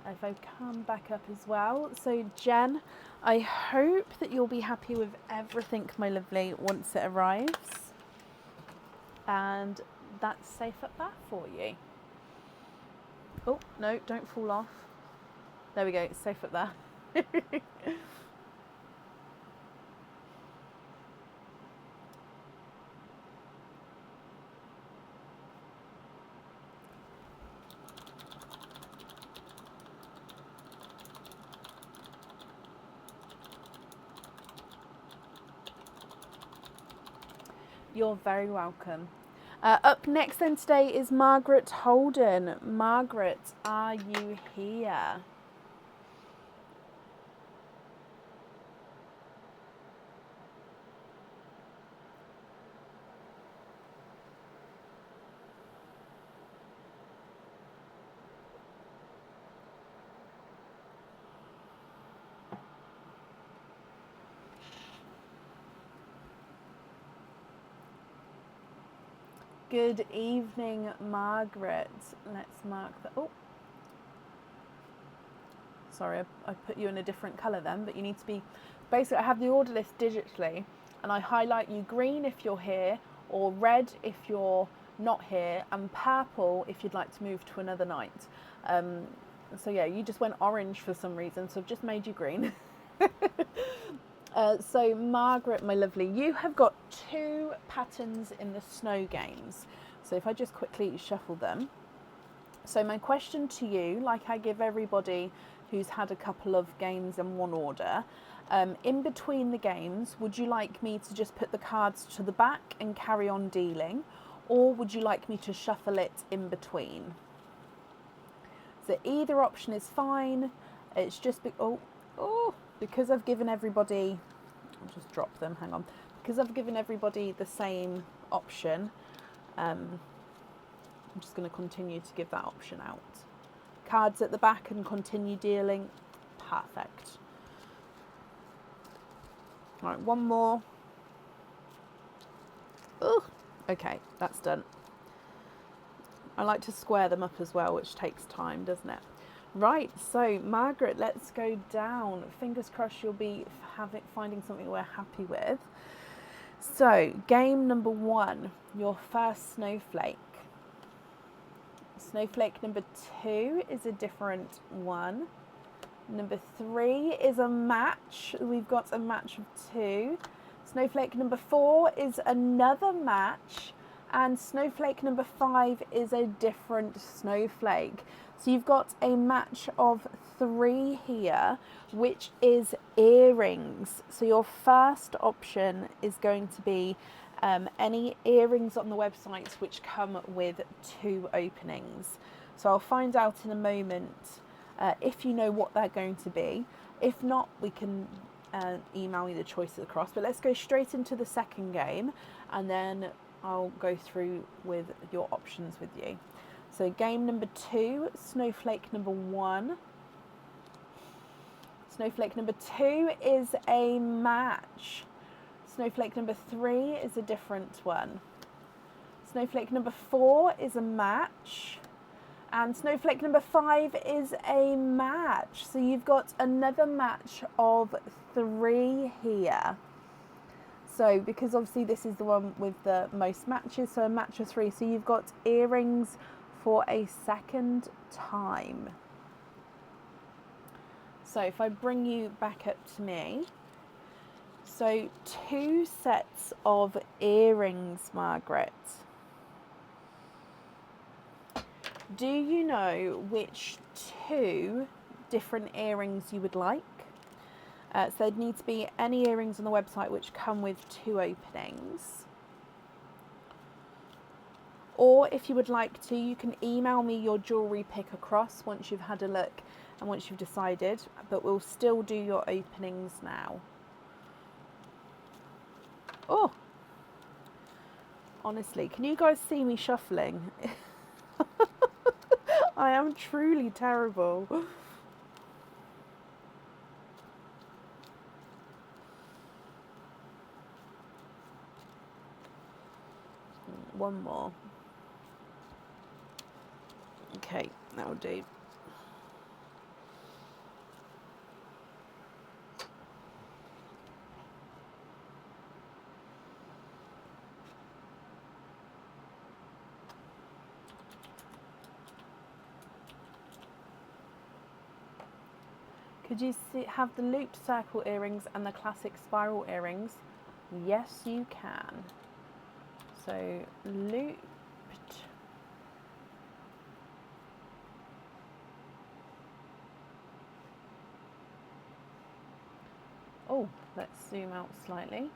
If I come back up as well. So Jen, I hope that you'll be happy with everything, my lovely, once it arrives. And that's safe up there for you. Oh, no, don't fall off. There we go, it's safe up there. You're very welcome. Up next then today is Margaret Holden. Margaret, are you here? Good evening, Margaret. Let's mark the... Oh, sorry, I put you in a different colour then, but you need to be... Basically, I have the order list digitally, and I highlight you green if you're here, or red if you're not here, and purple if you'd like to move to another night. So yeah, you just went orange for some reason, so I've just made you green. So Margaret, my lovely, you have got 2 patterns in the snow games. So if I just quickly shuffle them. So my question to you, like I give everybody who's had a couple of games in one order, in between the games, would you like me to just put the cards to the back and carry on dealing? Or would you like me to shuffle it in between? So either option is fine. It's just because I've given everybody, I'll just drop them, hang on. Because I've given everybody the same option, I'm just going to continue to give that option out. Cards at the back and continue dealing. Perfect. All right, one more. Oh, okay, that's done. I like to square them up as well, which takes time, doesn't it? Right, so Margaret, let's go down. Fingers crossed you'll be finding something we're happy with. So, game number 1, your first snowflake. Snowflake number 2 is a different one. Number 3 is a match. We've got a match of 2. Snowflake number 4 is another match. And snowflake number 5 is a different snowflake. So you've got a match of 3 here, which is earrings. So your first option is going to be any earrings on the websites which come with 2 openings. So I'll find out in a moment if you know what they're going to be. If not, we can email you the choices across. But let's go straight into the second game, and then I'll go through with your options with you. So game number 2, snowflake number 1. Snowflake number 2 is a match. Snowflake number 3 is a different one. Snowflake number 4 is a match. And snowflake number 5 is a match. So you've got another match of 3 here. So because obviously this is the one with the most matches, so a match of 3. So you've got earrings for a second time. So if I bring you back up to me. So 2 sets of earrings, Margaret. Do you know which 2 different earrings you would like? So there'd need to be any earrings on the website which come with 2 openings. Or if you would like to, you can email me your jewellery pick across once you've had a look and once you've decided, but we'll still do your openings now. Oh, honestly, can you guys see me shuffling? I am truly terrible. One more. Okay, that'll do. Could you have the looped circle earrings and the classic spiral earrings? Yes, you can. So looped. Oh, let's zoom out slightly.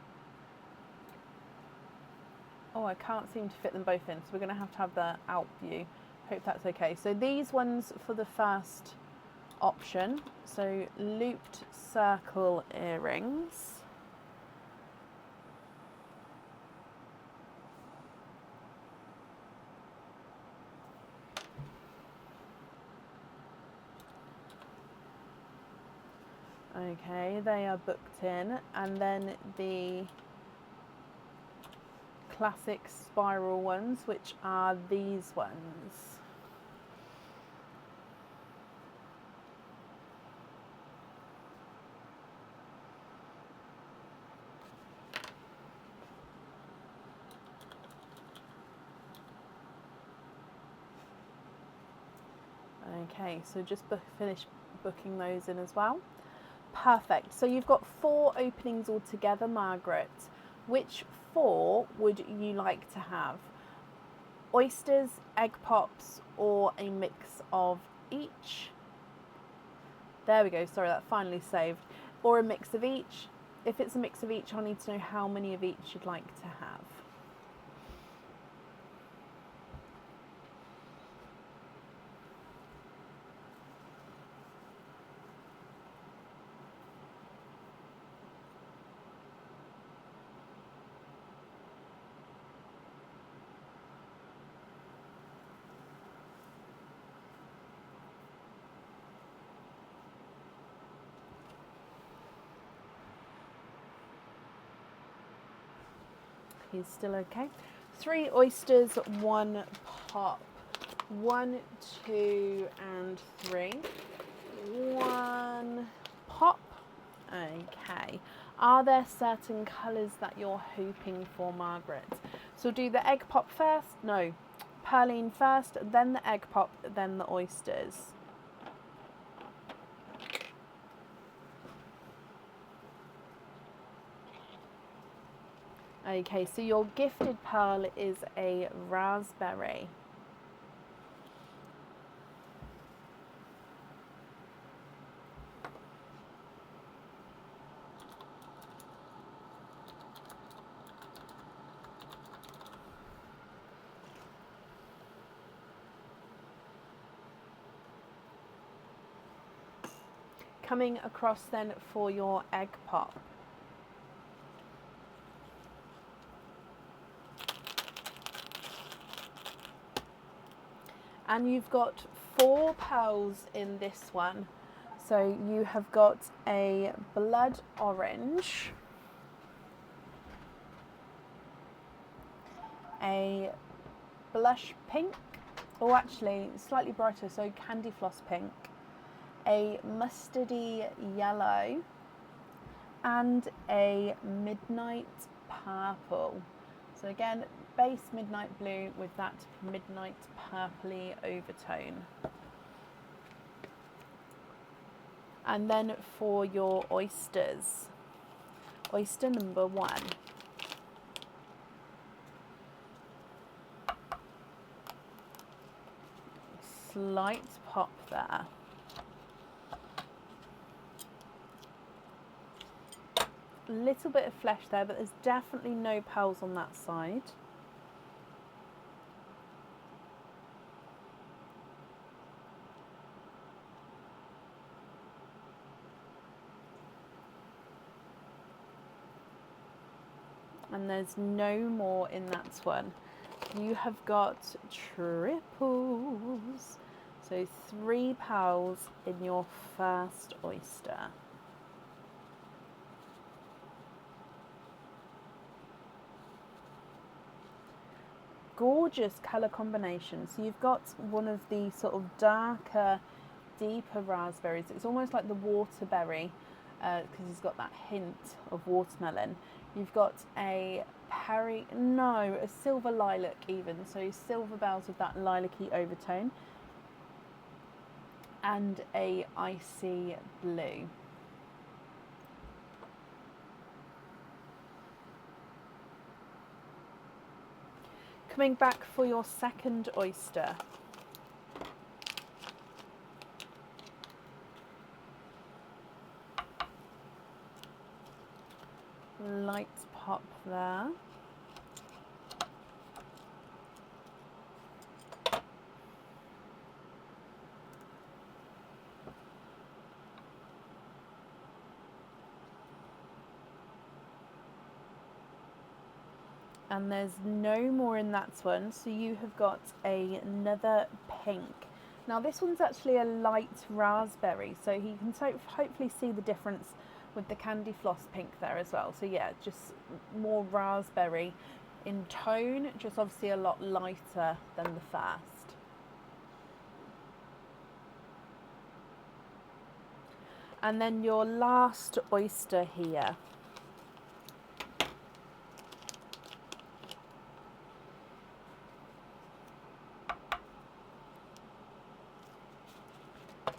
Oh, I can't seem to fit them both in, so we're going to have the out view. Hope that's okay. So these ones for the first option. So looped circle earrings. Okay, they are booked in, and then the classic spiral ones, which are these ones. Okay, so just finish booking those in as well. Perfect. So you've got 4 openings altogether, Margaret. Which 4 would you like to have? Oysters, egg pops, or a mix of each? There we go. Sorry, that finally saved. Or a mix of each. If it's a mix of each, I'll need to know how many of each you'd like to have. he's still okay. 3 oysters, 1 pop. 1, 2, and 3. 1 pop. Okay. Are there certain colours that you're hoping for, Margaret? So do the egg pop first? No. Perline first, then the egg pop, then the oysters. Okay, so your gifted pearl is a raspberry. Coming across then for your egg pop. And you've got 4 pearls in this one. So you have got a blood orange, a blush pink, or actually slightly brighter, so candy floss pink, a mustardy yellow, and a midnight purple. So again, base midnight blue with that midnight purpley overtone. And then for your oysters, oyster number 1. Slight pop there. Little bit of flesh there, but there's definitely no pearls on that side. And there's no more in that one. You have got triples. So 3 pearls in your first oyster. Gorgeous colour combination. So you've got one of the sort of darker, deeper raspberries. It's almost like the waterberry because it's got that hint of watermelon. You've got a silver lilac even. So silver bells with that lilac-y overtone. And a icy blue. Coming back for your second oyster. Light pop there. And there's no more in that one, so you have got another pink. Now this one's actually a light raspberry, so you can hopefully see the difference with the candy floss pink there as well. So yeah, just more raspberry in tone, just obviously a lot lighter than the first. And then your last oyster here.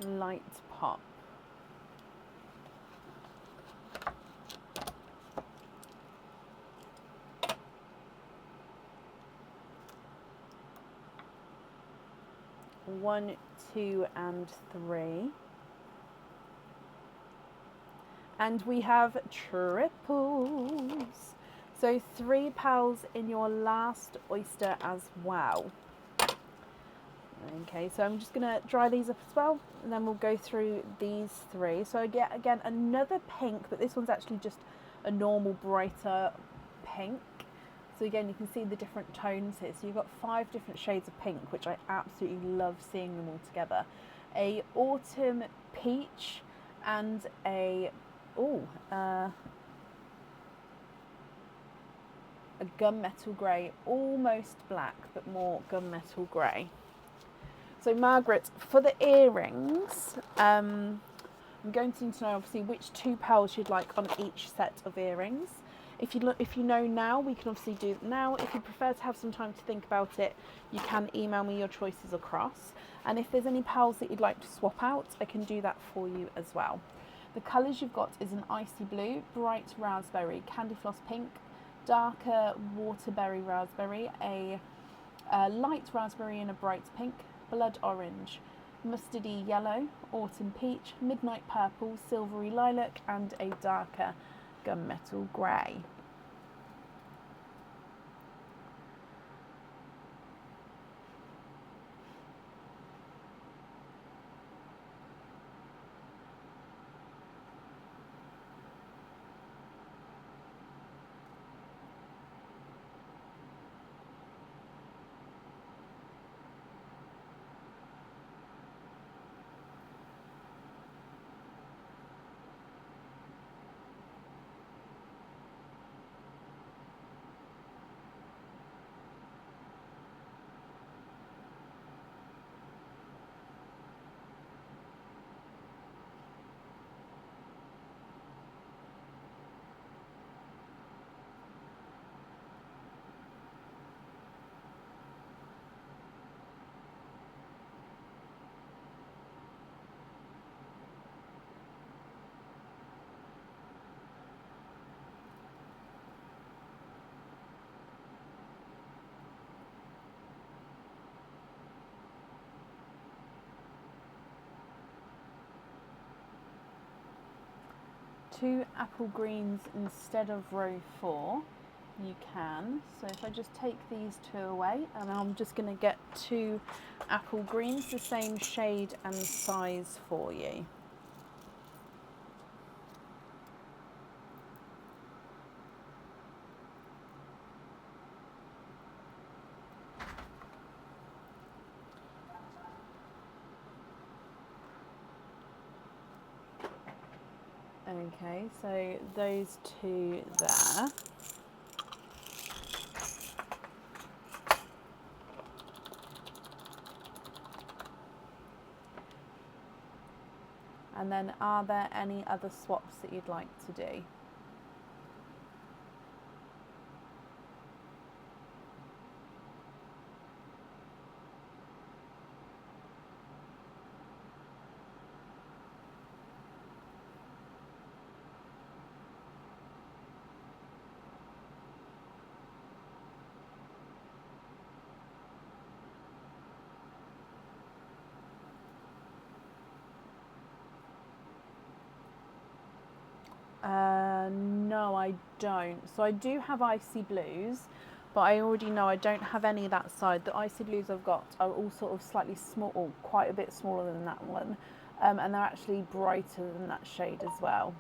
Light pop. One, 2, and 3. And we have triples. So 3 pearls in your last oyster as well. Okay, so I'm just going to dry these up as well, and then we'll go through these 3. So again, another pink, but this one's actually just a normal brighter pink. So again, you can see the different tones here. So you've got 5 different shades of pink, which I absolutely love seeing them all together. A autumn peach and a a gunmetal grey, almost black, but more gunmetal grey. So Margaret, for the earrings, I'm going to need to know obviously which 2 pearls you'd like on each set of earrings. If you know now, we can obviously do it now. If you prefer to have some time to think about it, you can email me your choices across. And if there's any pearls that you'd like to swap out, I can do that for you as well. The colours you've got is an icy blue, bright raspberry, candy floss pink, darker waterberry raspberry, a light raspberry and a bright pink, blood orange, mustardy yellow, autumn peach, midnight purple, silvery lilac, and a darker gunmetal grey. Two apple greens instead of row 4, you can. So if I just take these 2 away, and I'm just going to get 2 apple greens, the same shade and size for you. Okay, so those 2 there. And then are there any other swaps that you'd like to do? No, I don't. So I do have icy blues, but I already know I don't have any that side. The icy blues I've got are all sort of slightly small, or quite a bit smaller than that one, and they're actually brighter than that shade as well.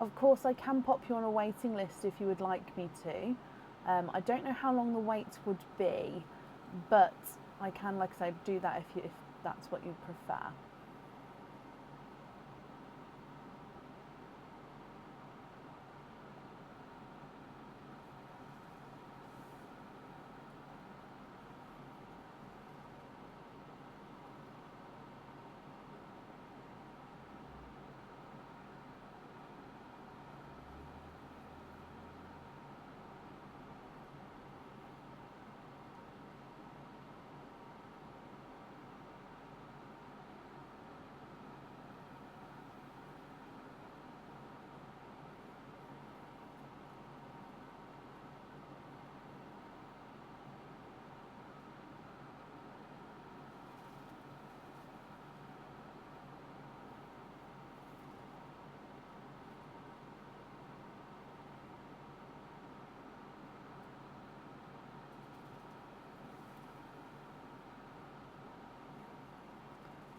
Of course, I can pop you on a waiting list if you would like me to. I don't know how long the wait would be, but I can, like I say, do that if that's what you prefer.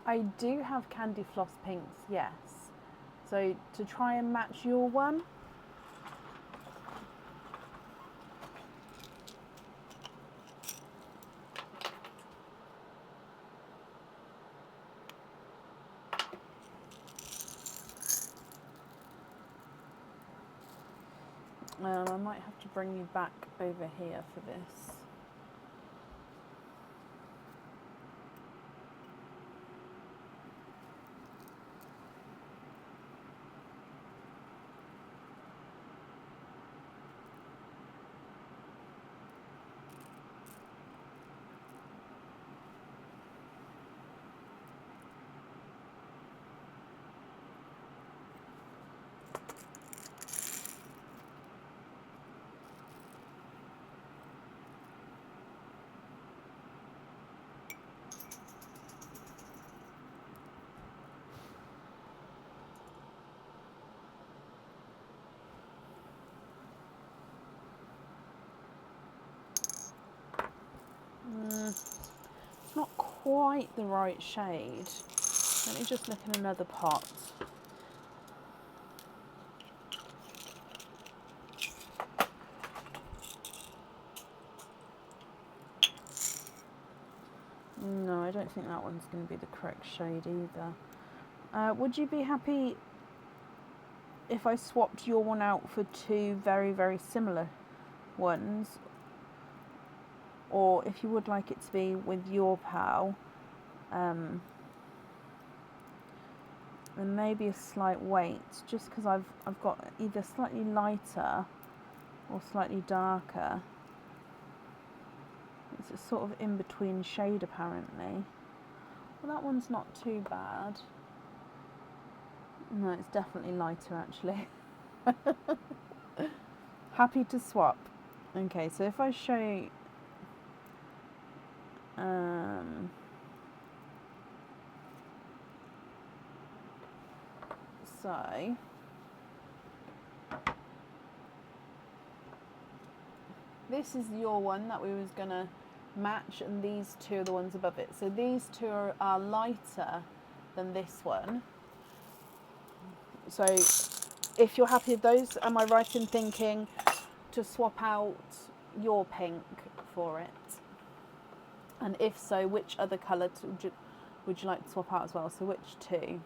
I do have candy floss pinks, yes. So to try and match your one, might have to bring you back over here for this. It's not quite the right shade. Let me just look in another pot. No, I don't think that one's going to be the correct shade either. Would you be happy if I swapped your one out for two very, very similar ones? Or if you would like it to be with your pal, then maybe a slight weight, just because I've got either slightly lighter or slightly darker. It's a sort of in-between shade apparently. Well, that one's not too bad. No, it's definitely lighter actually. Happy to swap. Okay, so if I show you, so this is your one that we was gonna match, and these two are the ones above it. So these two are lighter than this one. So if you're happy with those, am I right in thinking to swap out your pink for it? And if so, which other colour would you like to swap out as well? So which two?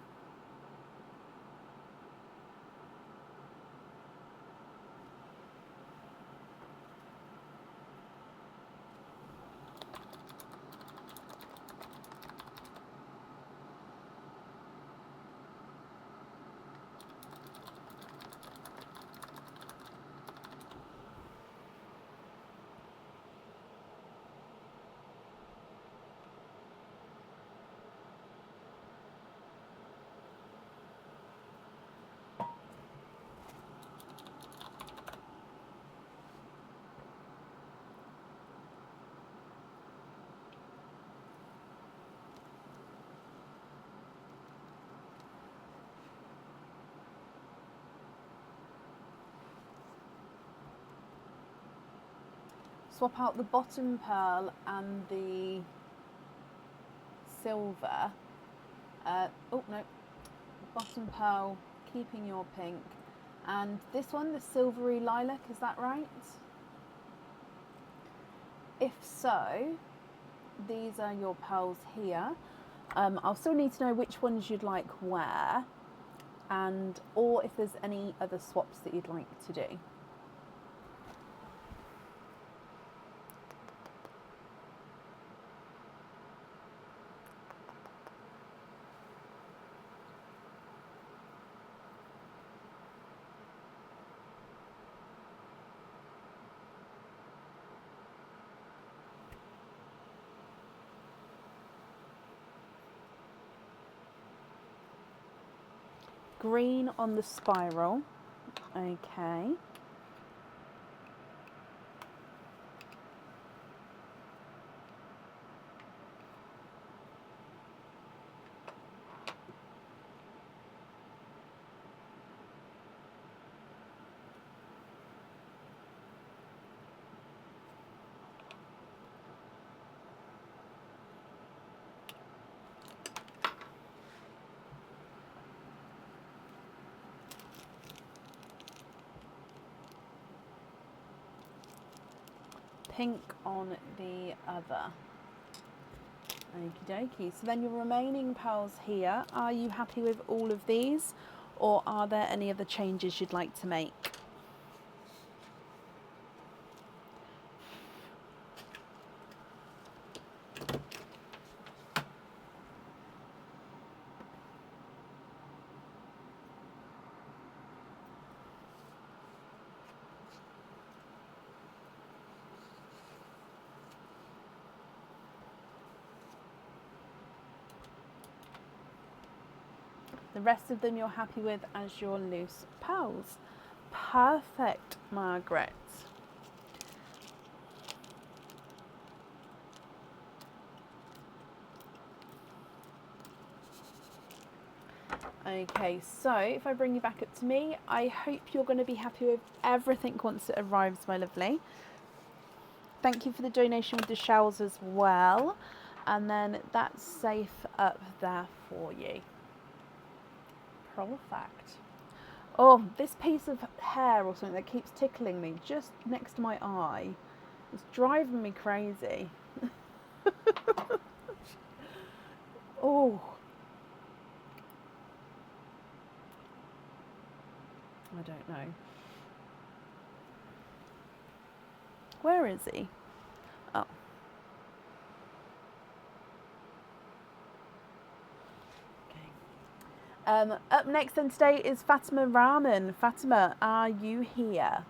Swap out the bottom pearl and the silver. Oh no, bottom pearl, keeping your pink, and this one, the silvery lilac, is that right? If so, these are your pearls here. I'll still need to know which ones you'd like where, and or if there's any other swaps that you'd like to do. Green on the spiral, okay. Pink on the other. Okie dokie. So then your remaining pearls here, are you happy with all of these, or are there any other changes you'd like to make? The rest of them you're happy with as your loose pearls. Perfect, Margaret. Okay, so if I bring you back up to me, I hope you're going to be happy with everything once it arrives, my lovely. Thank you for the donation with the shells as well. And then that's safe up there for you. Perfect. Oh, this piece of hair or something that keeps tickling me just next to my eye. It's driving me crazy. Oh. I don't know. Where is he? Oh. Okay. Up next then today is Fatima Rahman. Fatima, are you here?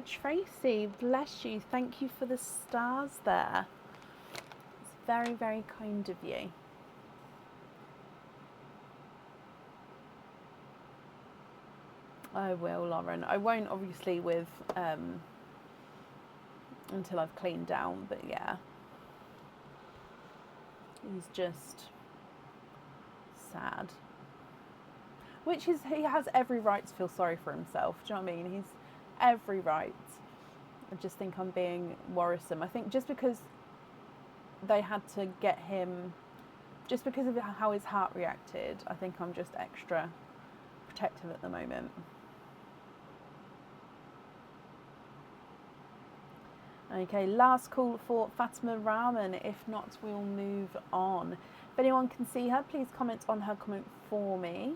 Tracy, bless you. Thank you for the stars there. It's very, very kind of you. I will, Lauren. I won't, obviously, with until I've cleaned down, but yeah. He's just sad. Which is, he has every right to feel sorry for himself. Do you know what I mean? He's every right. I just think I'm being worrisome. I think just because they had to get him, just because of how his heart reacted, I think I'm just extra protective at the moment. Okay, last call for Fatima Rahman. If not, we'll move on. If anyone can see her, please comment on her comment for me.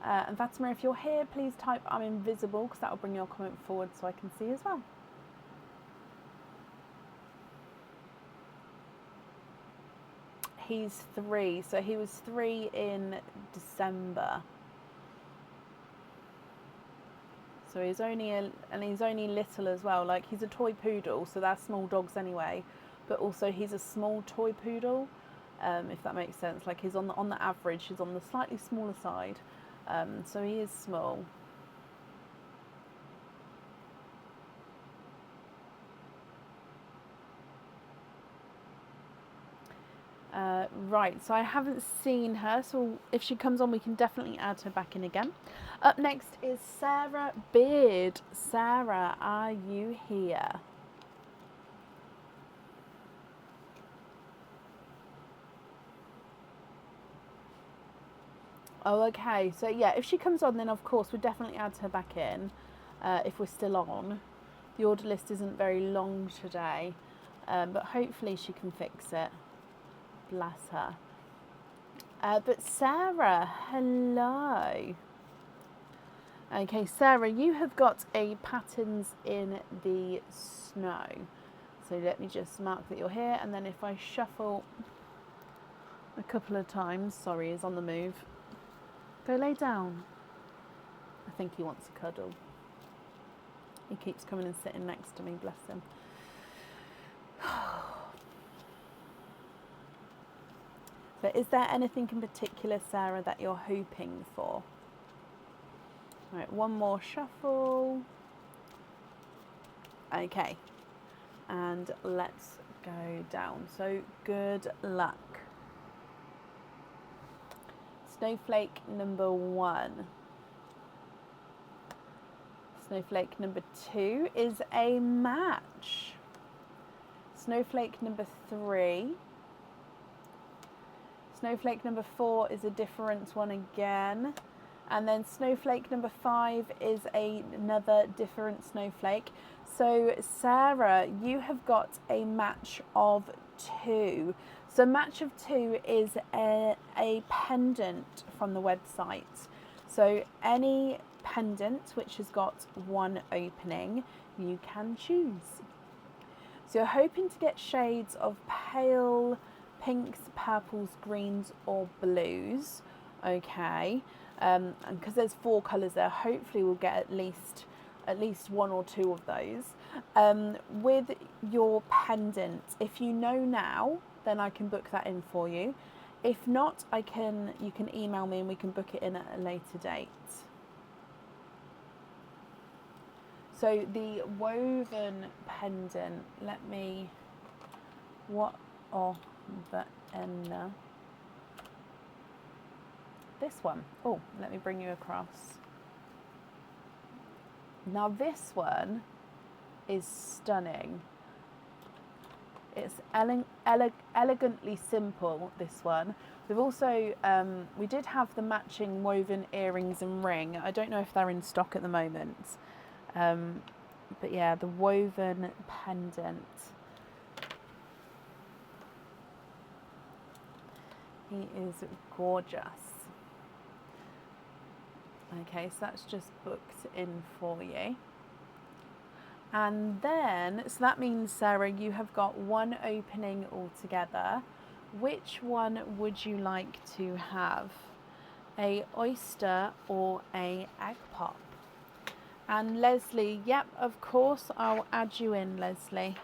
And Fatima, if you're here, please type I'm invisible, because that will bring your comment forward so I can see as well. He's 3, so he was 3 in December. So he's only he's only little as well. Like, he's a toy poodle, so they're small dogs anyway. But also he's a small toy poodle, if that makes sense. Like, he's on the average, he's on the slightly smaller side. So he is small. Right, so I haven't seen her, so if she comes on we can definitely add her back in again. Up next is Sarah Beard. Sarah, are you here? Oh, okay, so yeah, if she comes on then of course we'll definitely add her back in, if we're still on. The order list isn't very long today, but hopefully she can fix it. Bless her. But Sarah, hello. Okay, Sarah, you have got a patterns in the snow. So let me just mark that you're here, and then if I shuffle a couple of times, sorry, he's on the move. Go lay down. I think he wants a cuddle. He keeps coming and sitting next to me, bless him. So is there anything in particular, Sarah, that you're hoping for? All right, one more shuffle. Okay, and let's go down. So good luck. Snowflake number 1. Snowflake number 2 is a match. Snowflake number 3. Snowflake number 4 is a different one again. And then snowflake number 5 is another different snowflake. So Sarah, you have got a match of 2. So match of 2 is a pendant from the website. So any pendant which has got 1 opening, you can choose. So you're hoping to get shades of pale pinks, purples, greens or blues. Okay, and because there's 4 colours there, hopefully we'll get at least 1 or 2 of those. With your pendant, if you know now, then I can book that in for you. If not, you can email me and we can book it in at a later date. So the woven pendant, this one. Oh, let me bring you across. Now this one is stunning. It's elegantly simple, this one. We've also, we did have the matching woven earrings and ring. I don't know if they're in stock at the moment. But yeah, the woven pendant. He is gorgeous. Okay, so that's just booked in for you. And then, so that means, Sarah, you have got 1 opening altogether. Which one would you like to have? A oyster or a egg pop? And Leslie, yep, of course, I'll add you in, Leslie.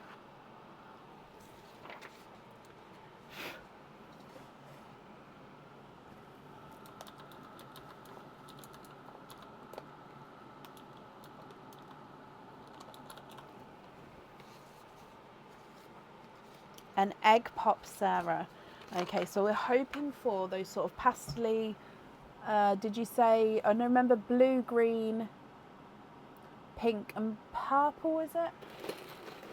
An egg pop, Sarah. Okay, so we're hoping for those sort of pastely, did you say, I don't remember, blue, green, pink and purple, is it?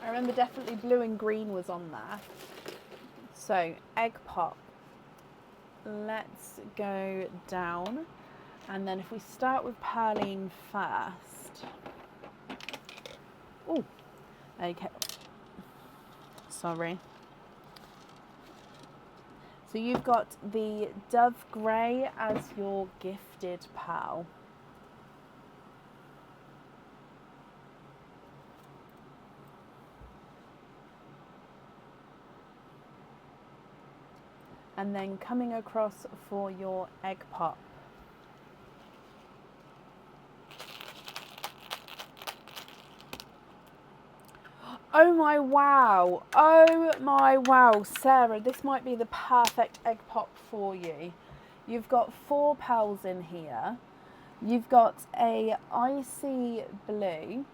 I remember definitely blue and green was on there. So egg pop, let's go down, and then if we start with Pearline first. Oh, okay, sorry. So you've got the Dove Grey as your gifted pearl. And then coming across for your egg pop. Oh my wow, oh my wow, Sarah, this might be the perfect egg pop for you. You've got 4 pearls in here. You've got a icy blue,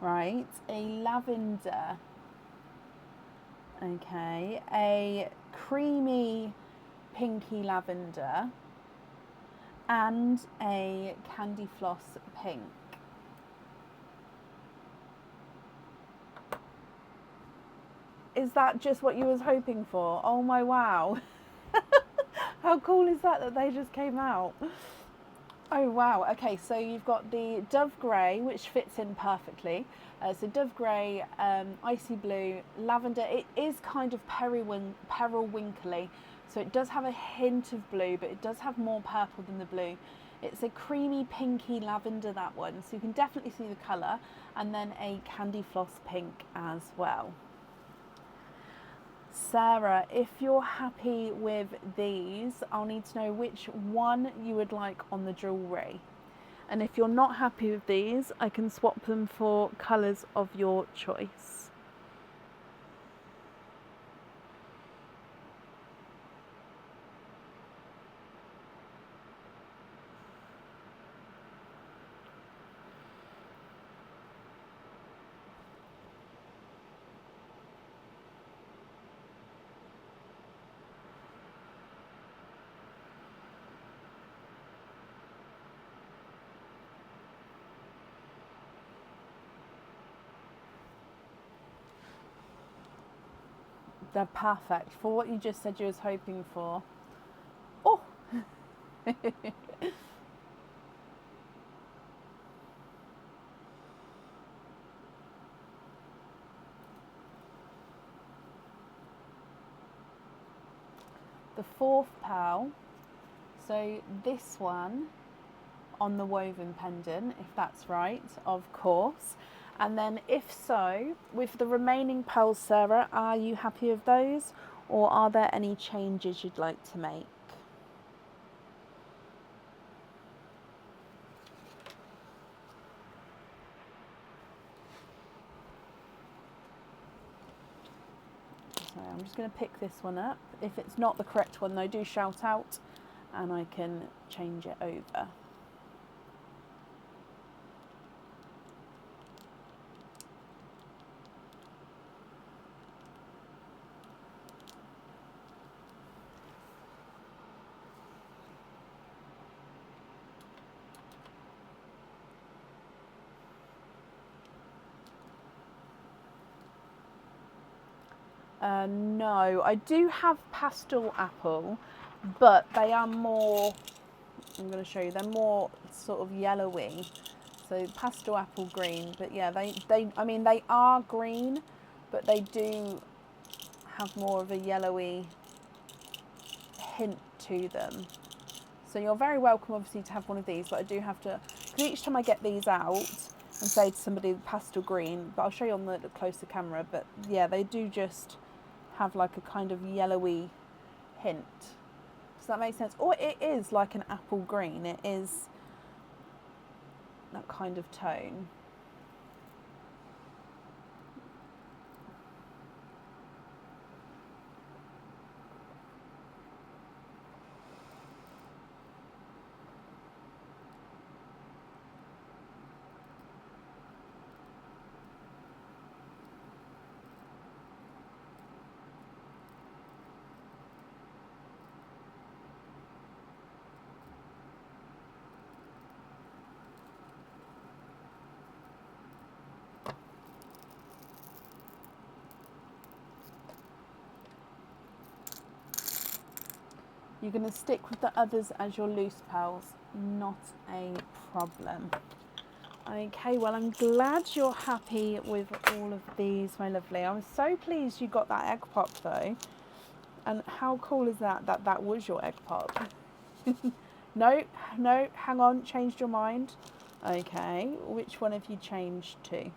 right, a lavender, okay, a creamy pinky lavender, and a candy floss pink. Is that just what you was hoping for? Oh my wow. How cool is that they just came out? Oh wow, okay, so you've got the Dove Grey, which fits in perfectly. So Dove Grey, icy blue, lavender. It is kind of periwinkly, so it does have a hint of blue, but it does have more purple than the blue. It's a creamy pinky lavender, that one, so you can definitely see the colour, and then a candy floss pink as well. Sarah, if you're happy with these, I'll need to know which one you would like on the jewellery. And if you're not happy with these, I can swap them for colours of your choice. They're perfect for what you just said you was hoping for. Oh! The 4th pearl, so this one on the woven pendant, if that's right, of course. And then if so, with the remaining pearls, Sarah, are you happy with those, or are there any changes you'd like to make? So I'm just going to pick this one up. If it's not the correct one though, do shout out and I can change it over. No, I do have pastel apple, but they are more, I'm going to show you, they're more sort of yellowy. So pastel apple green, but yeah, I mean, they are green, but they do have more of a yellowy hint to them. So you're very welcome, obviously, to have one of these, but I do have to, because each time I get these out and say to somebody pastel green, but I'll show you on the closer camera, but yeah, they do just have like a kind of yellowy hint. Does that make sense? Or it is like an apple green. It is that kind of tone. You're going to stick with the others as your loose pearls. Not a problem. Okay, well, I'm glad you're happy with all of these, my lovely. I'm so pleased you got that egg pop though. And how cool is that that was your egg pop? No, hang on, changed your mind. Okay, which one have you changed to?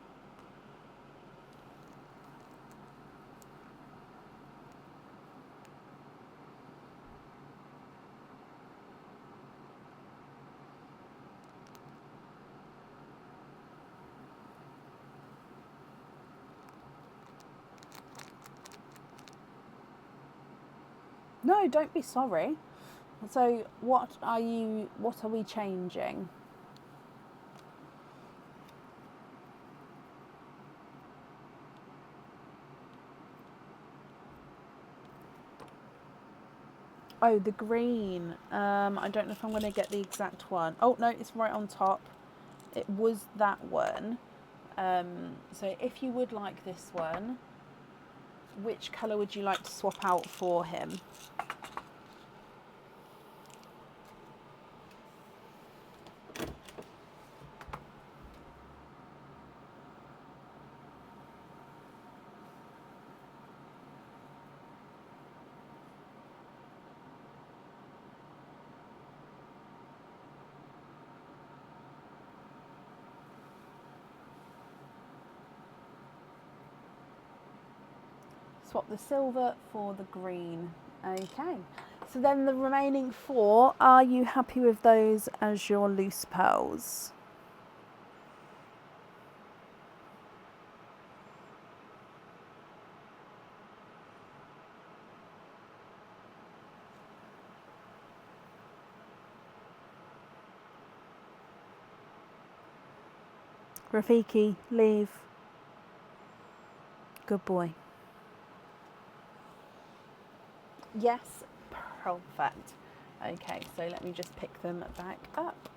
No, don't be sorry. So what are we changing? Oh, the green. I don't know if I'm going to get the exact one. Oh, no, it's right on top. It was that one. So if you would like this one, which colour would you like to swap out for him? Swap the silver for the green. Okay. So then the remaining 4, are you happy with those as your loose pearls? Rafiki, leave. Good boy. Yes, perfect. Okay, so let me just pick them back up.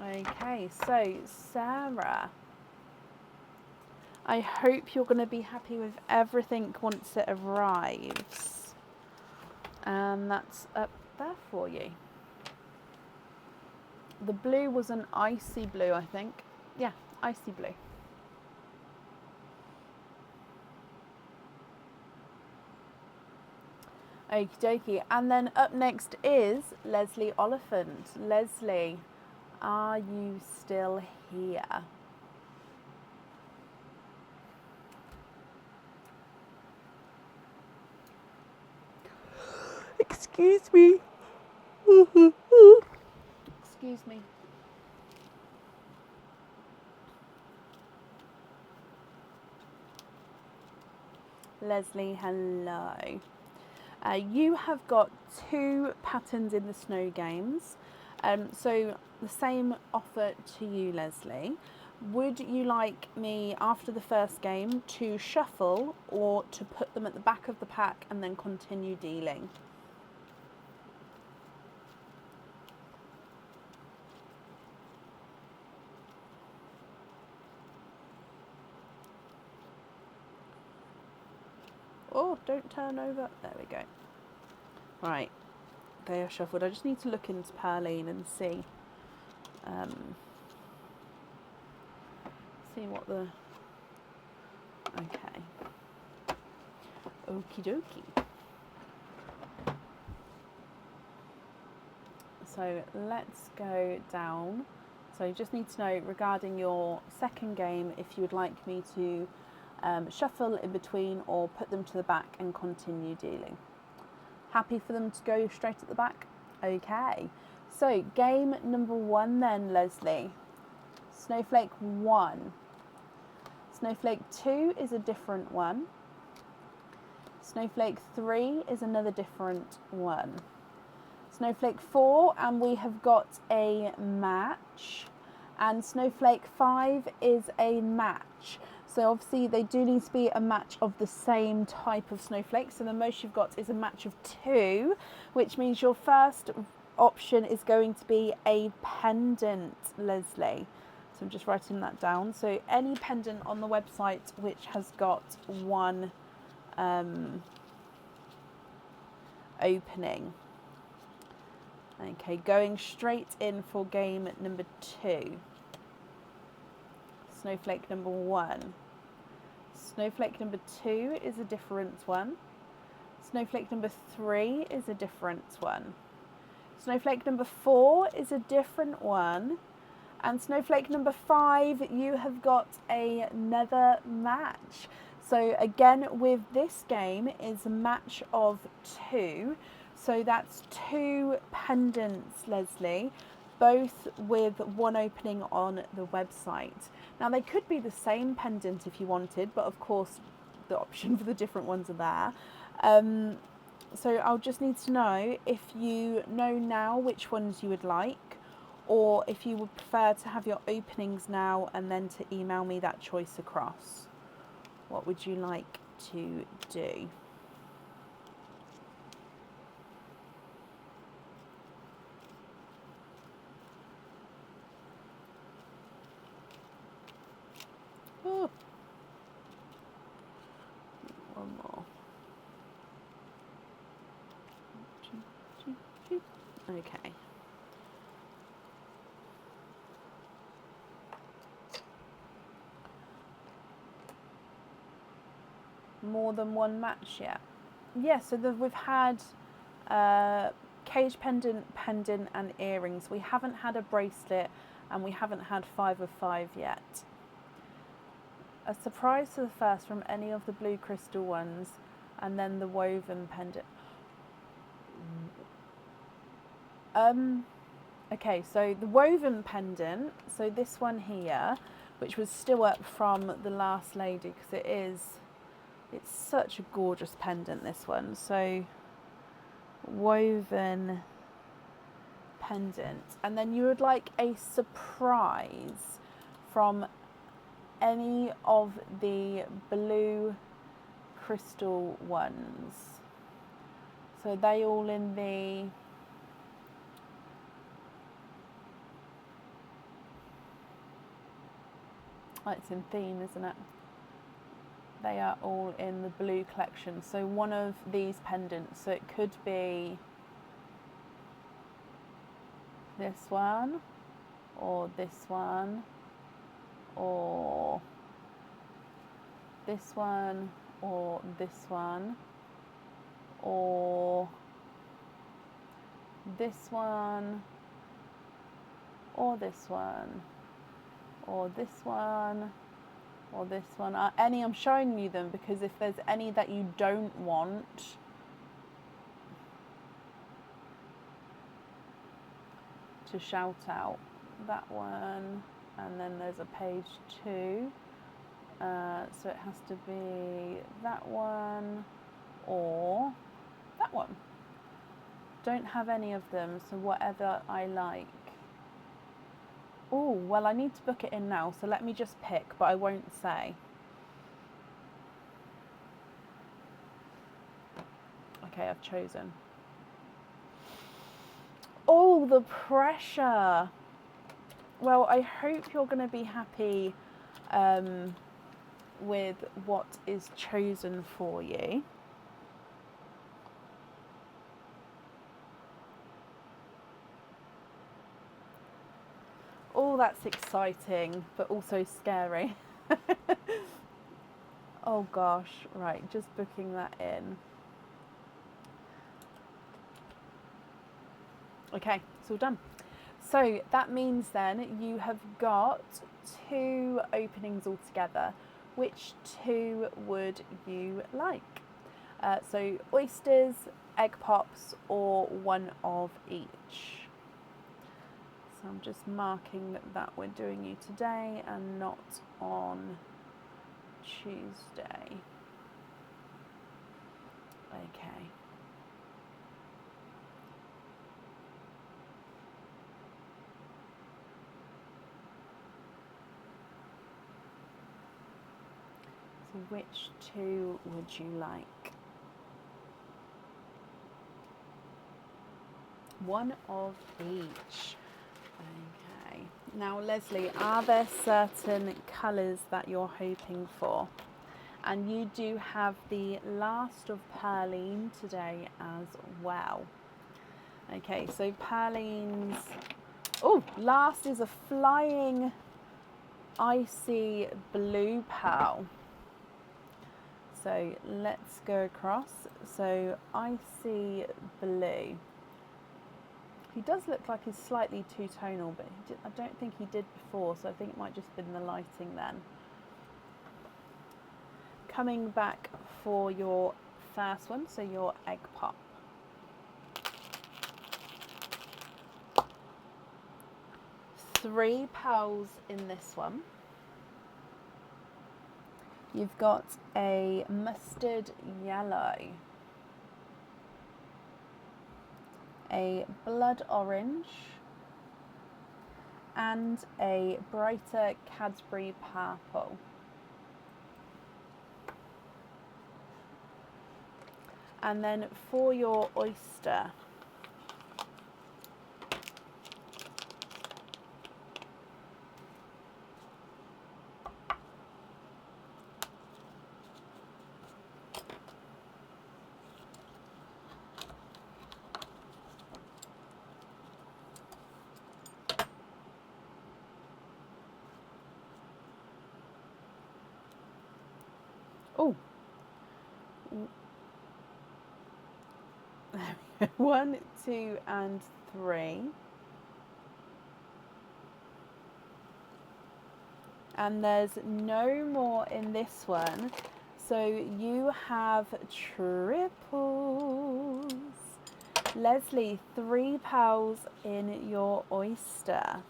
Okay, so Sarah, I hope you're going to be happy with everything once it arrives. And that's up there for you. The blue was an icy blue, I think. Yeah, icy blue. Okie dokie. And then up next is Leslie Oliphant. Leslie, Are you still here? Excuse me. Excuse me. Leslie, hello. You have got 2 patterns in the snow games. So the same offer to you, Leslie. Would you like me, after the first game, to shuffle or to put them at the back of the pack and then continue dealing? Oh, don't turn over. There we go. Right, they are shuffled. I just need to look into Perline and see see what the... Okay. Okie dokie. So let's go down. So you just need to know regarding your second game if you would like me to shuffle in between or put them to the back and continue dealing. Happy for them to go straight at the back? Okay. So game number 1 then, Leslie. Snowflake 1. Snowflake 2 is a different one. Snowflake 3 is another different one. Snowflake 4, and we have got a match. And Snowflake 5 is a match. So obviously they do need to be a match of the same type of snowflake. So the most you've got is a match of 2, which means your first option is going to be a pendant, Leslie. So I'm just writing that down. So any pendant on the website which has got 1 opening. Okay, going straight in for game number 2. Snowflake number 1. Snowflake number 2 is a different one. Snowflake number 3 is a different one. Snowflake number 4 is a different one. And snowflake number 5, you have got another match. So again, with this game is a match of 2. So that's 2 pendants, Leslie, both with 1 opening on the website. Now they could be the same pendant if you wanted, but of course the option for the different ones are there. So I'll just need to know if you know now which ones you would like, or if you would prefer to have your openings now and then to email me that choice across. What would you like to do? Oh. One more. Okay. More than 1 match yet? Yeah, so we've had cage pendant, and earrings. We haven't had a bracelet, and we haven't had 5 of 5 yet. A surprise to the first from any of the blue crystal ones, and then the woven pendant. Okay, so the woven pendant, so this one here, which was still up from the last lady, because it's such a gorgeous pendant, this one. So woven pendant, and then you would like a surprise from any of the blue crystal ones. So they all in the it's in theme, isn't it? They are all in the blue collection. So one of these pendants, so it could be this one, or this one, or this one, or this one, or this one, or this one, or this one, or this one. Any, I'm showing you them because if there's any that you don't want, to shout out, that one, and then there's a page 2, so it has to be that one or that one. Don't have any of them, so whatever I like. Oh, well, I need to book it in now, so let me just pick, but I won't say. Okay, I've chosen. Oh, the pressure. Well, I hope you're going to be happy with what is chosen for you. Oh, that's exciting, but also scary. Oh gosh, right, just booking that in. Okay, it's all done. So that means then you have got 2 openings altogether. Which 2 would you like? So oysters, egg pops, or one of each. So I'm just marking that we're doing you today and not on Tuesday. Okay. So which 2 would you like? One of each. Okay. Now, Leslie, are there certain colours that you're hoping for? And you do have the last of Perline today as well. Okay, so Perline's... Oh, last is a flying icy blue pearl. So let's go across. So icy blue. He does look like he's slightly two-tonal, but I don't think he did before, so I think it might just have been the lighting then. Coming back for your first one, so your egg pop. Three pearls in this one. You've got a mustard yellow, a blood orange, and a brighter Cadbury purple. And then for your oyster, oh, 1, 2, and 3. And there's no more in this one. So you have triples. Leslie, 3 pearls in your oyster.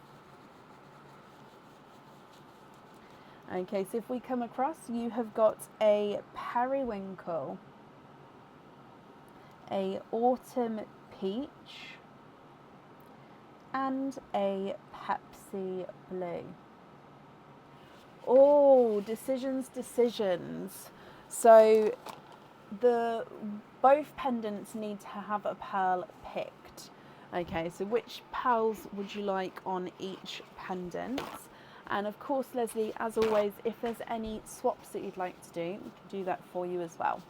Okay, so if we come across, you have got a periwinkle, a autumn peach, and a Pepsi blue. Oh, decisions. So both pendants need to have a pearl picked. Okay, so which pearls would you like on each pendant? And of course, Leslie, as always, if there's any swaps that you'd like to do, we can do that for you as well.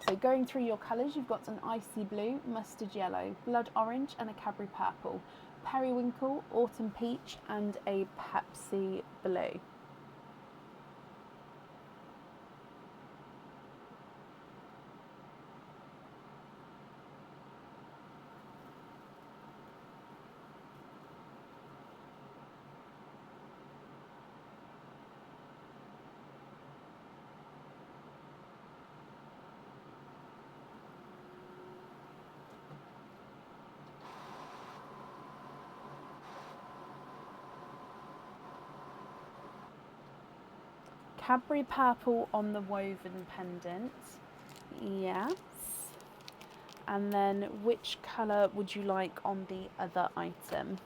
So going through your colours, you've got an icy blue, mustard yellow, blood orange, and a Cadbury purple, periwinkle, autumn peach, and a Pepsi blue. Cadbury purple on the woven pendant. Yes. And then which colour would you like on the other item?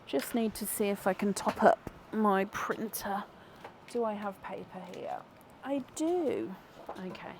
Just need to see if I can top up my printer. Do I have paper here? I do. Okay.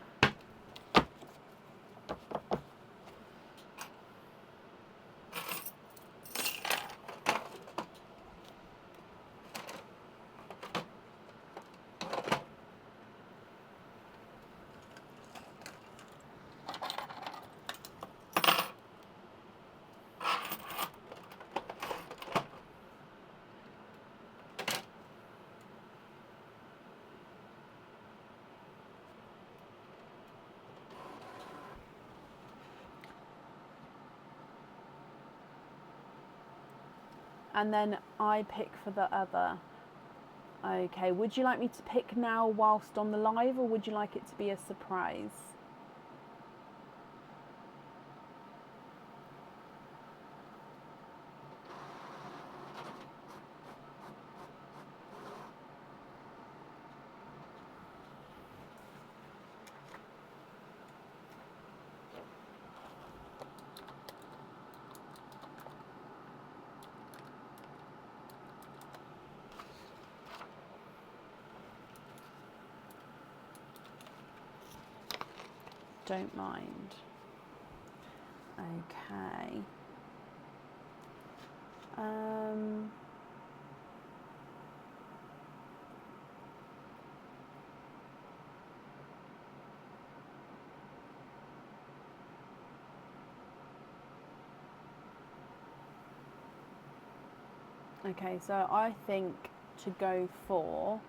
And then I pick for the other. Okay, would you like me to pick now whilst on the live, or would you like it to be a surprise? Don't mind. Okay. Okay, so I think to go for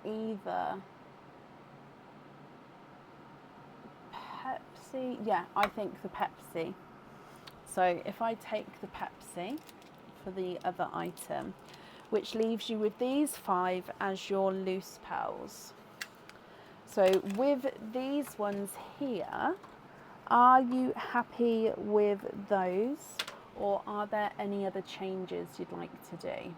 either Pepsi. Yeah, I think the Pepsi. So if I take the Pepsi for the other item, which leaves you with these 5 as your loose pearls. So with these ones here, are you happy with those, or are there any other changes you'd like to do?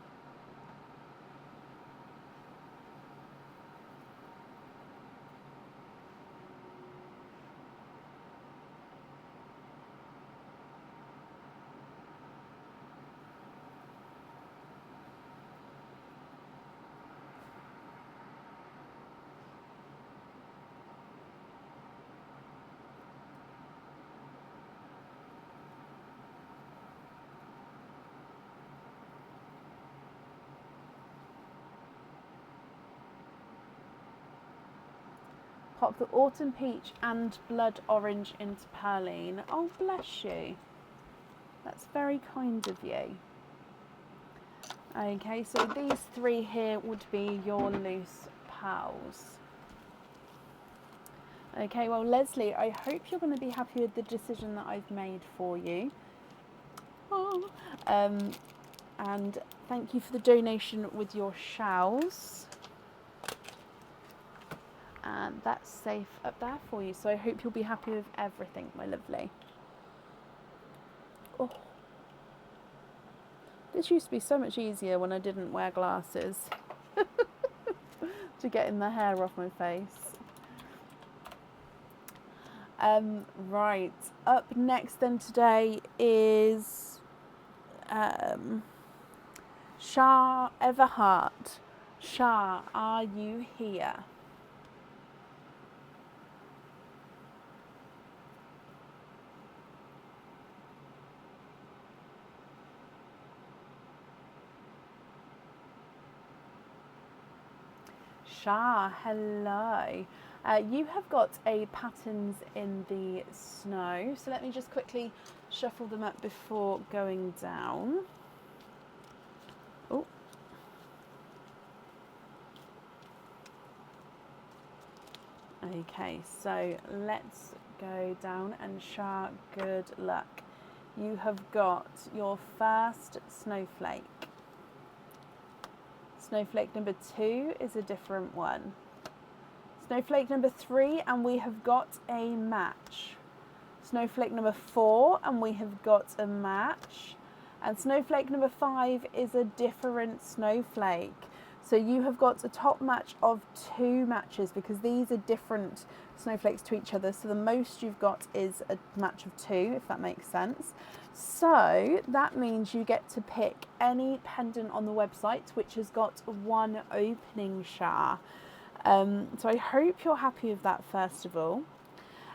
Pop the autumn peach and blood orange into Perline. Oh, bless you. That's very kind of you. Okay, so these 3 here would be your loose pearls. Okay, well, Leslie, I hope you're going to be happy with the decision that I've made for you. Oh. And thank you for the donation with your shells. And that's safe up there for you. So I hope you'll be happy with everything, my lovely. Oh. This used to be so much easier when I didn't wear glasses to getting the hair off my face. Right, up next then today is Shah Everhart. Shah, are you here? Shah, hello. You have got a patterns in the snow, so let me just quickly shuffle them up before going down. Oh. Okay, so let's go down, and Shah, good luck. You have got your first snowflake. Snowflake number 2 is a different one. Snowflake number 3, and we have got a match. snowflake number 4, and we have got a match. And snowflake number 5 is a different snowflake. So you have got a top match of 2 matches, because these are different snowflakes to each other. So the most you've got is a match of 2, if that makes sense. So that means you get to pick any pendant on the website which has got 1 opening, Shah. So I hope you're happy with that, first of all.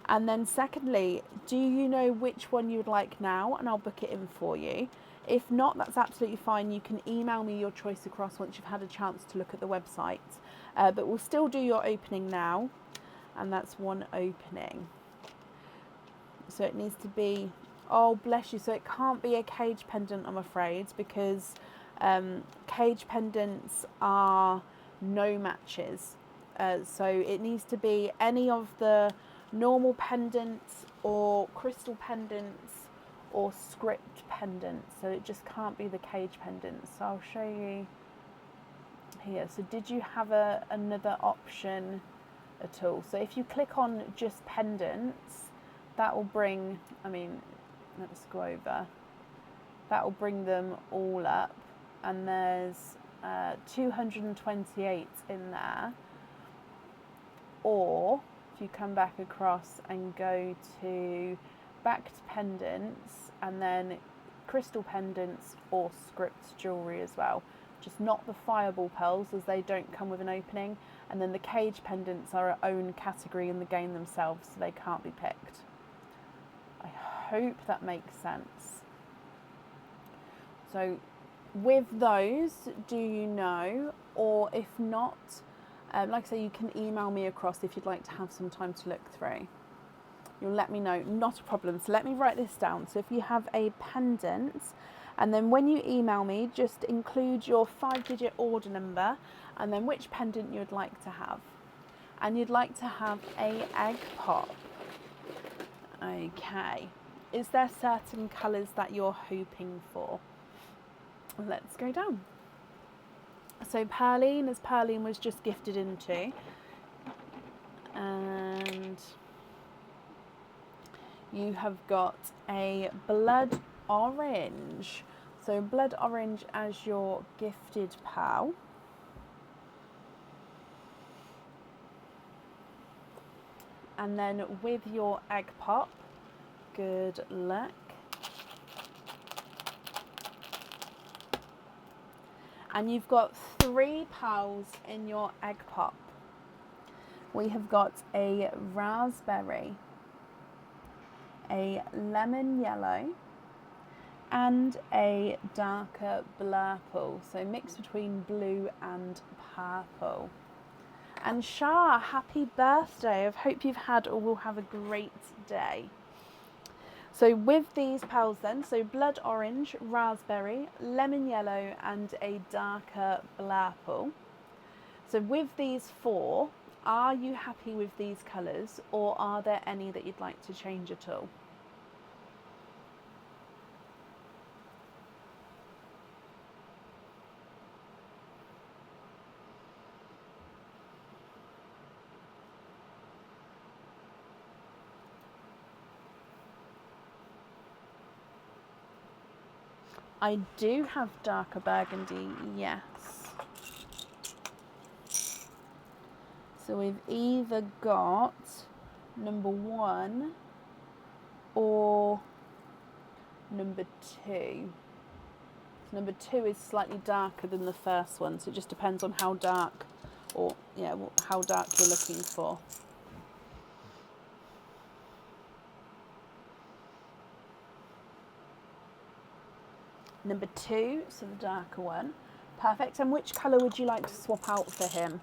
And then secondly, do you know which one you would like now? And I'll book it in for you. If not, that's absolutely fine. You can email me your choice across once you've had a chance to look at the website. But we'll still do your opening now. And that's 1 opening. So it needs to be, oh bless you, so it can't be a cage pendant, I'm afraid, because cage pendants are no matches. So it needs to be any of the normal pendants or crystal pendants or script pendants. So it just can't be the cage pendants. So I'll show you here. So did you have another option at all? So if you click on just pendants, that will bring, let's go over. That will bring them all up, and there's 228 in there. Or if you come back across and go to back to pendants, and then crystal pendants or script jewellery as well. Just not the fireball pearls, as they don't come with an opening. And then the cage pendants are their own category in the game themselves, so they can't be picked. I hope that makes sense. So with those, do you know? Or if not, like I say, you can email me across if you'd like to have some time to look through. You'll let me know, not a problem. So let me write this down. So if you have a pendant, and then when you email me, just include your 5-digit order number and then which pendant you'd like to have. And you'd like to have a egg pop. Okay. Is there certain colours that you're hoping for? Let's go down. So Pearline, as Pearline was just gifted into. And you have got a blood orange. So blood orange as your gifted pal. And then with your egg pop, good luck. And you've got 3 pals in your egg pop. We have got a raspberry, a lemon yellow, and a darker blurple, so mixed between blue and purple. And Shah, happy birthday. I hope you've had or will have a great day. So with these pals then, so blood orange, raspberry, lemon yellow, and a darker blurple. So with these 4, are you happy with these colours, or are there any that you'd like to change at all? I do have darker burgundy, yes. So we've either got number 1 or number 2. So number 2 is slightly darker than the first one, so it just depends on how dark, or how dark you're looking for. Number 2, so the darker one. Perfect. And which colour would you like to swap out for him?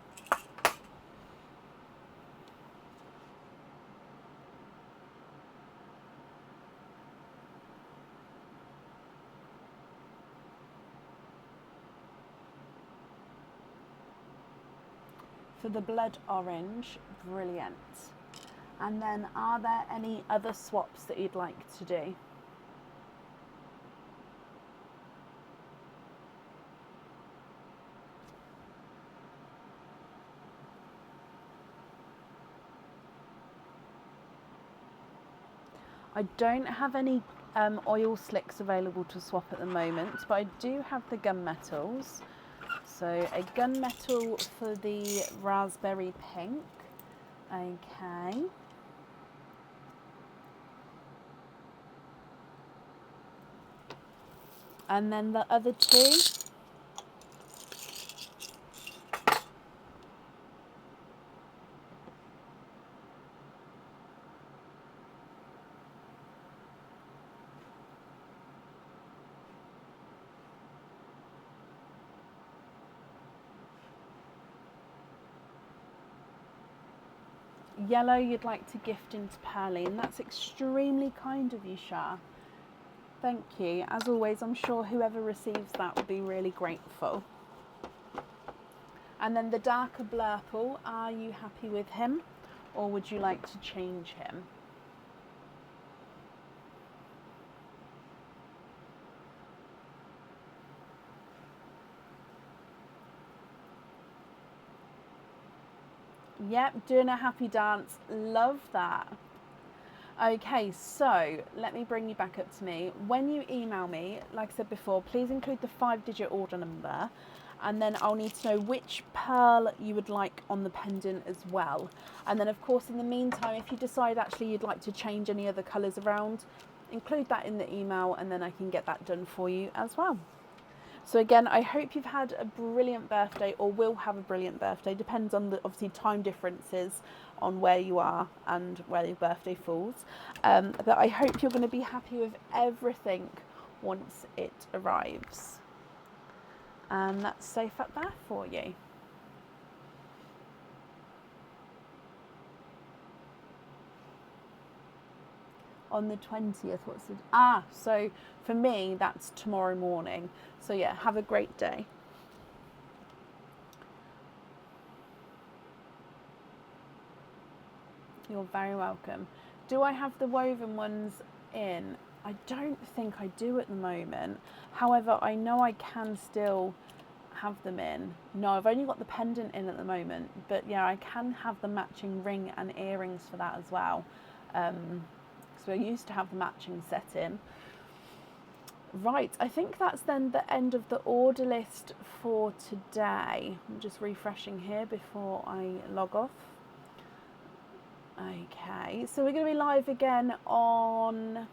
For the blood orange, brilliant. And then are there any other swaps that you'd like to do? I don't have any oil slicks available to swap at the moment, but I do have the gunmetals. So a gunmetal for the raspberry pink. Okay. And then the other two. Yellow you'd like to gift into Pearline. That's extremely kind of you, Shah. Thank you. As always, I'm sure whoever receives that will be really grateful. And then the darker Blurple, are you happy with him or would you like to change him? Yep, doing a happy dance. Love that. Okay, so let me bring you back up to me. When you email me, like I said before, please include the 5-digit order number, and then I'll need to know which pearl you would like on the pendant as well. And then of course in the meantime, if you decide actually you'd like to change any other colours around, include that in the email and then I can get that done for you as well. So again, I hope you've had a brilliant birthday or will have a brilliant birthday. Depends on the obviously time differences on where you are and where your birthday falls. But I hope you're going to be happy with everything once it arrives. And that's safe up there for you. On the 20th, what's the... so for me, that's tomorrow morning. So yeah, have a great day. You're very welcome. Do I have the woven ones in? I don't think I do at the moment. However, I know I can still have them in. No, I've only got the pendant in at the moment, but yeah, I can have the matching ring and earrings for that as well. So I used to have the matching set in. Right, I think that's then the end of the order list for today. I'm just refreshing here before I log off. Okay, so we're going to be live again on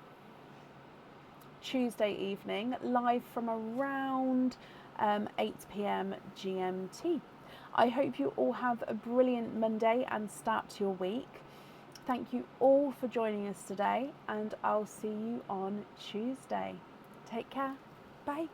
Tuesday evening, live from around 8 p.m. GMT. I hope you all have a brilliant Monday and start to your week. Thank you all for joining us today, and I'll see you on Tuesday. Take care. Bye.